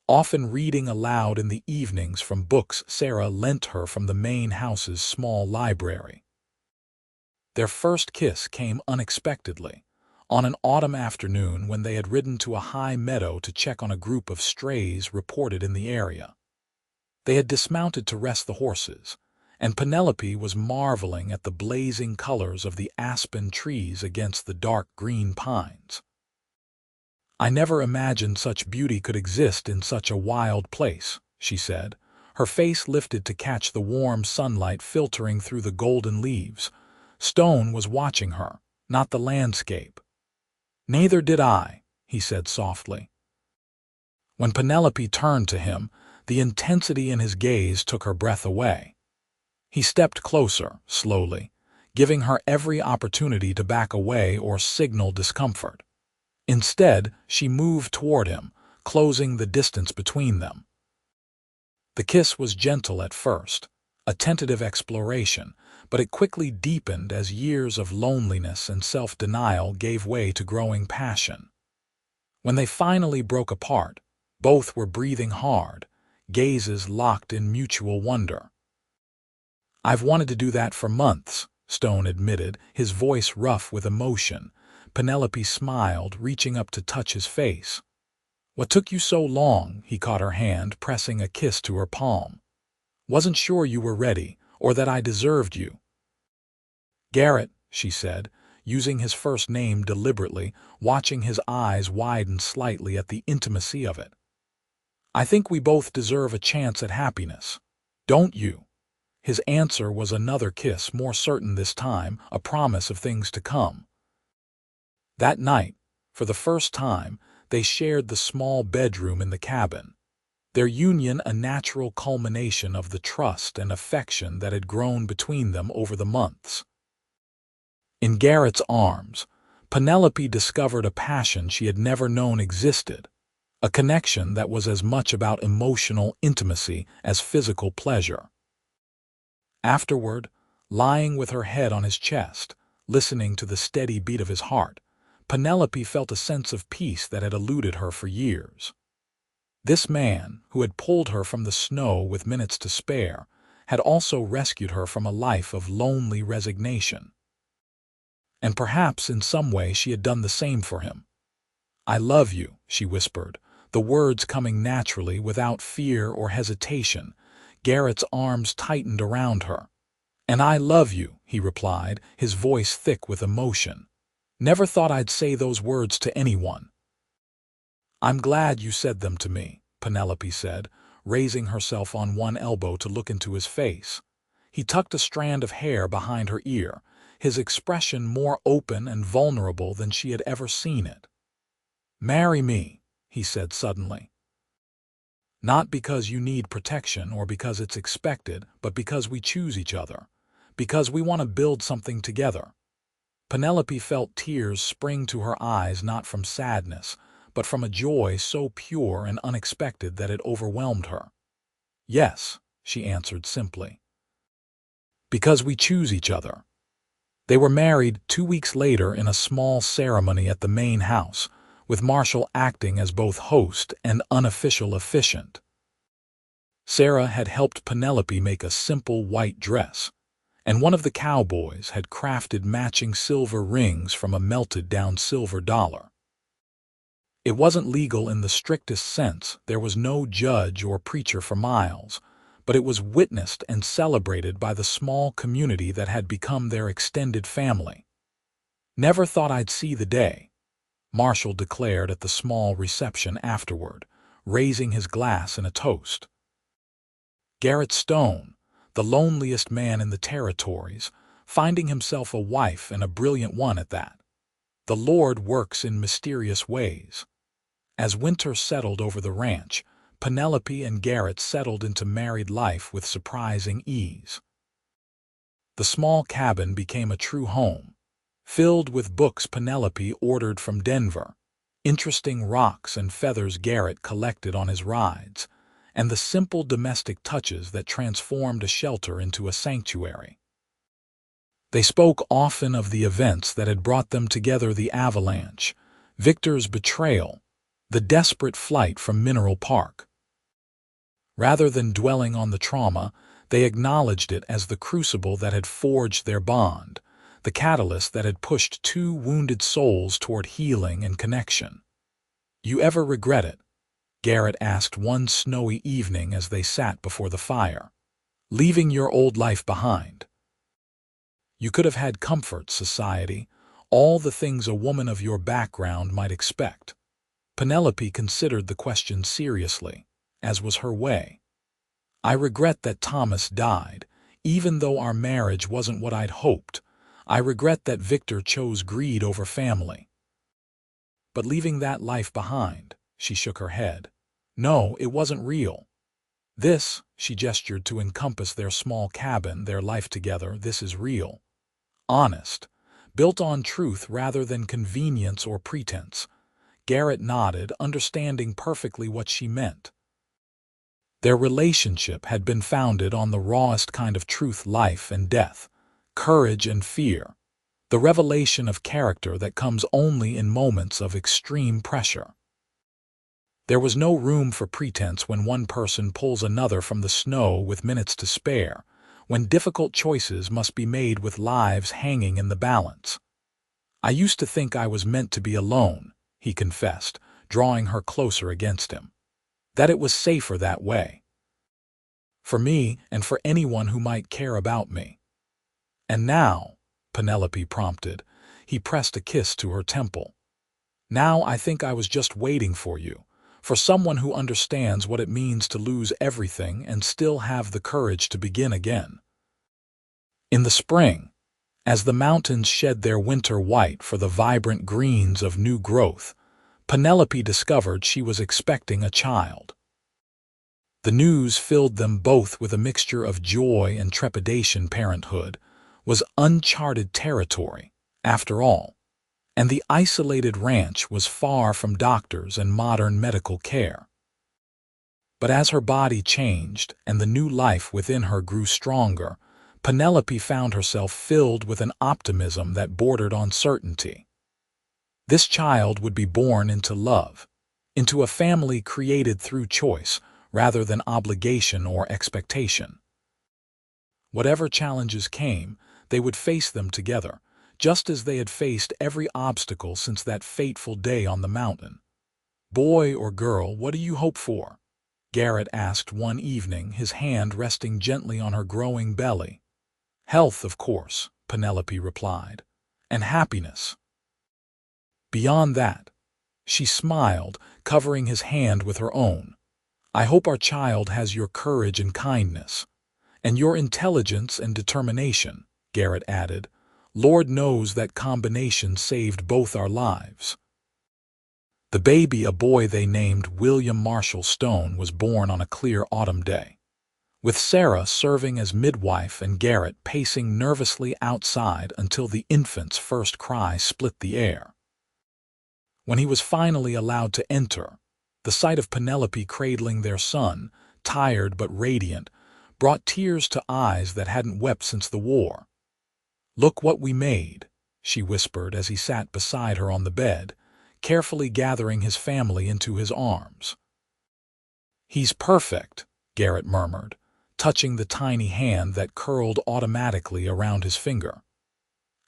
S1: often reading aloud in the evenings from books Sarah lent her from the main house's small library. Their first kiss came unexpectedly, on an autumn afternoon when they had ridden to a high meadow to check on a group of strays reported in the area. They had dismounted to rest the horses, and Penelope was marveling at the blazing colors of the aspen trees against the dark green pines. "I never imagined such beauty could exist in such a wild place," she said, her face lifted to catch the warm sunlight filtering through the golden leaves. Stone was watching her, not the landscape. "Neither did I," he said softly. When Penelope turned to him, the intensity in his gaze took her breath away. He stepped closer, slowly, giving her every opportunity to back away or signal discomfort. Instead, she moved toward him, closing the distance between them. The kiss was gentle at first, a tentative exploration, but it quickly deepened as years of loneliness and self-denial gave way to growing passion. When they finally broke apart, both were breathing hard, gazes locked in mutual wonder. "I've wanted to do that for months," Stone admitted, his voice rough with emotion. Penelope smiled, reaching up to touch his face. "What took you so long?" He caught her hand, pressing a kiss to her palm. "Wasn't sure you were ready, or that I deserved you." "Garrett," she said, using his first name deliberately, watching his eyes widen slightly at the intimacy of it. "I think we both deserve a chance at happiness. Don't you?" His answer was another kiss, more certain this time, a promise of things to come. That night, for the first time, they shared the small bedroom in the cabin, their union a natural culmination of the trust and affection that had grown between them over the months. In Garrett's arms, Penelope discovered a passion she had never known existed, a connection that was as much about emotional intimacy as physical pleasure. Afterward, lying with her head on his chest, listening to the steady beat of his heart, Penelope felt a sense of peace that had eluded her for years. This man, who had pulled her from the snow with minutes to spare, had also rescued her from a life of lonely resignation. And perhaps in some way she had done the same for him. "I love you," she whispered, the words coming naturally without fear or hesitation. Garrett's arms tightened around her. "And I love you," he replied, his voice thick with emotion. "Never thought I'd say those words to anyone." "I'm glad you said them to me," Penelope said, raising herself on one elbow to look into his face. He tucked a strand of hair behind her ear, his expression more open and vulnerable than she had ever seen it. "Marry me," he said suddenly. "Not because you need protection or because it's expected, but because we choose each other, because we want to build something together." Penelope felt tears spring to her eyes, not from sadness, but from a joy so pure and unexpected that it overwhelmed her. "Yes," she answered simply. "Because we choose each other." They were married 2 weeks later in a small ceremony at the main house, with Marshall acting as both host and unofficial officiant. Sarah had helped Penelope make a simple white dress, and one of the cowboys had crafted matching silver rings from a melted-down silver dollar. It wasn't legal in the strictest sense, there was no judge or preacher for miles, but it was witnessed and celebrated by the small community that had become their extended family. "Never thought I'd see the day," Marshall declared at the small reception afterward, raising his glass in a toast. Garrett Stone, the loneliest man in the territories, finding himself a wife and a brilliant one at that. The Lord works in mysterious ways. As winter settled over the ranch, Penelope and Garrett settled into married life with surprising ease. The small cabin became a true home, filled with books Penelope ordered from Denver, interesting rocks and feathers Garrett collected on his rides, and the simple domestic touches that transformed a shelter into a sanctuary. They spoke often of the events that had brought them together: the Avalanche, Victor's betrayal, the desperate flight from Mineral Park. Rather than dwelling on the trauma, they acknowledged it as the crucible that had forged their bond, the catalyst that had pushed two wounded souls toward healing and connection. "You ever regret it?" Garrett asked one snowy evening as they sat before the fire. "Leaving your old life behind? You could have had comfort, society, all the things a woman of your background might expect." Penelope considered the question seriously, as was her way. "I regret that Thomas died, even though our marriage wasn't what I'd hoped. I regret that Victor chose greed over family." "But leaving that life behind," she shook her head. "No, it wasn't real. This," she gestured to encompass their small cabin, their life together, "this is real. Honest. Built on truth rather than convenience or pretense." Garrett nodded, understanding perfectly what she meant. Their relationship had been founded on the rawest kind of truth: life and death, courage and fear, the revelation of character that comes only in moments of extreme pressure. There was no room for pretense when one person pulls another from the snow with minutes to spare, when difficult choices must be made with lives hanging in the balance. "I used to think I was meant to be alone," he confessed, drawing her closer against him. "That it was safer that way. For me and for anyone who might care about me." "And now," Penelope prompted. He pressed a kiss to her temple. "Now I think I was just waiting for you, for someone who understands what it means to lose everything and still have the courage to begin again." In the spring, as the mountains shed their winter white for the vibrant greens of new growth, Penelope discovered she was expecting a child. The news filled them both with a mixture of joy and trepidation. Parenthood was uncharted territory, after all, and the isolated ranch was far from doctors and modern medical care. But as her body changed and the new life within her grew stronger, Penelope found herself filled with an optimism that bordered on certainty. This child would be born into love, into a family created through choice rather than obligation or expectation. Whatever challenges came, they would face them together, just as they had faced every obstacle since that fateful day on the mountain. "Boy or girl, what do you hope for?" Garrett asked one evening, his hand resting gently on her growing belly. "Health, of course," Penelope replied, "and happiness. Beyond that," she smiled, covering his hand with her own, "I hope our child has your courage and kindness, and your intelligence and determination," Garrett added. "Lord knows that combination saved both our lives." The baby, a boy they named William Marshall Stone, was born on a clear autumn day, with Sarah serving as midwife and Garrett pacing nervously outside until the infant's first cry split the air. When he was finally allowed to enter, the sight of Penelope cradling their son, tired but radiant, brought tears to eyes that hadn't wept since the war. "Look what we made," she whispered as he sat beside her on the bed, carefully gathering his family into his arms. "He's perfect," Garrett murmured, touching the tiny hand that curled automatically around his finger.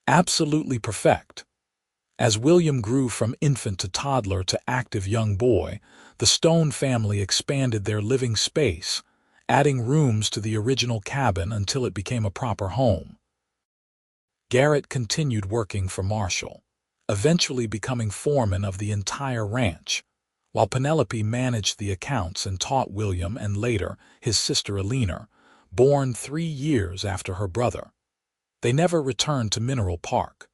S1: Absolutely perfect. As William grew from infant to toddler to active young boy, the Stone family expanded their living space, adding rooms to the original cabin until it became a proper home. Garrett continued working for Marshall, eventually becoming foreman of the entire ranch, while Penelope managed the accounts and taught William and later his sister Eleanor, born 3 years after her brother. They never returned to Mineral Park.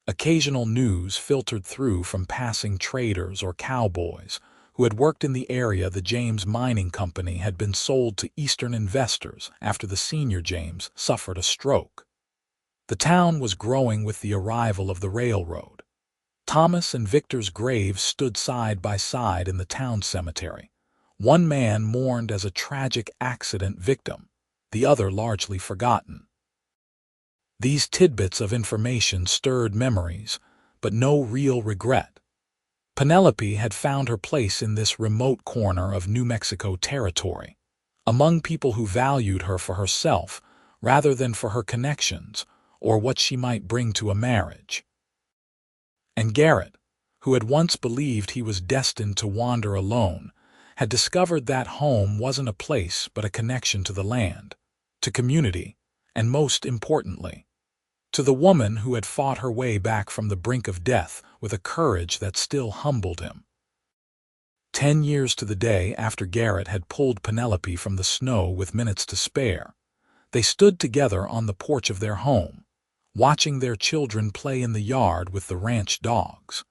S1: Occasional news filtered through from passing traders or cowboys who had worked in the area. The James Mining Company had been sold to Eastern investors after the senior James suffered a stroke. The town was growing with the arrival of the railroad. Thomas and Victor's graves stood side by side in the town cemetery. One man mourned as a tragic accident victim, the other largely forgotten. These tidbits of information stirred memories, but no real regret. Penelope had found her place in this remote corner of New Mexico territory, among people who valued her for herself rather than for her connections or what she might bring to a marriage. And Garrett, who had once believed he was destined to wander alone, had discovered that home wasn't a place but a connection to the land, to community, and most importantly, to the woman who had fought her way back from the brink of death with a courage that still humbled him. 10 years to the day after Garrett had pulled Penelope from the snow with minutes to spare, they stood together on the porch of their home, watching their children play in the yard with the ranch dogs.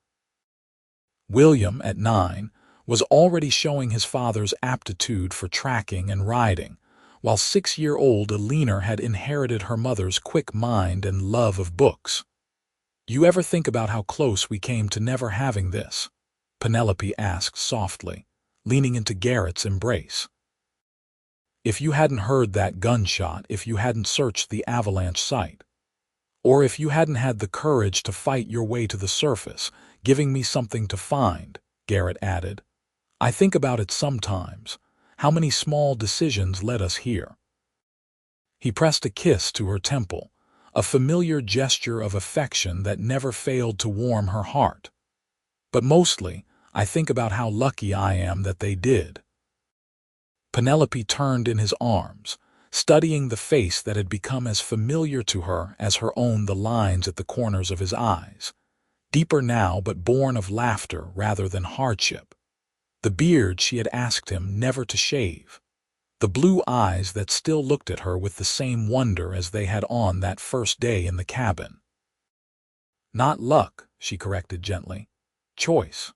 S1: William, at 9, was already showing his father's aptitude for tracking and riding, while 6-year-old Eleanor had inherited her mother's quick mind and love of books. "You ever think about how close we came to never having this?" Penelope asked softly, leaning into Garrett's embrace. "If you hadn't heard that gunshot, if you hadn't searched the Avalanche site, or if you hadn't had the courage to fight your way to the surface, giving me something to find," Garrett added. "I think about it sometimes, how many small decisions led us here." He pressed a kiss to her temple, a familiar gesture of affection that never failed to warm her heart. "But mostly, I think about how lucky I am that they did." Penelope turned in his arms, studying the face that had become as familiar to her as her own, the lines at the corners of his eyes, deeper now but born of laughter rather than hardship. The beard she had asked him never to shave. The blue eyes that still looked at her with the same wonder as they had on that first day in the cabin. "Not luck," she corrected gently. "Choice.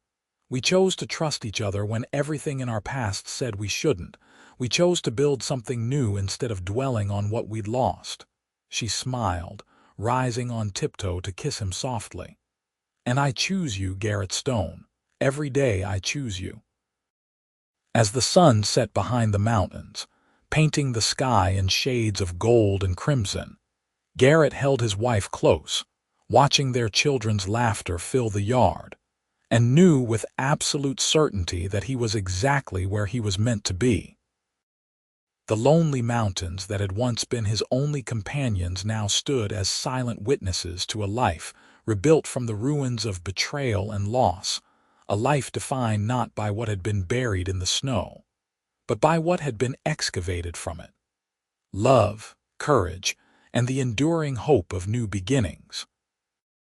S1: We chose to trust each other when everything in our past said we shouldn't. We chose to build something new instead of dwelling on what we'd lost." She smiled, rising on tiptoe to kiss him softly. "And I choose you, Garrett Stone. Every day I choose you." As the sun set behind the mountains, painting the sky in shades of gold and crimson, Garrett held his wife close, watching their children's laughter fill the yard, and knew with absolute certainty that he was exactly where he was meant to be. The lonely mountains that had once been his only companions now stood as silent witnesses to a life rebuilt from the ruins of betrayal and loss, a life defined not by what had been buried in the snow, but by what had been excavated from it. Love, courage, and the enduring hope of new beginnings.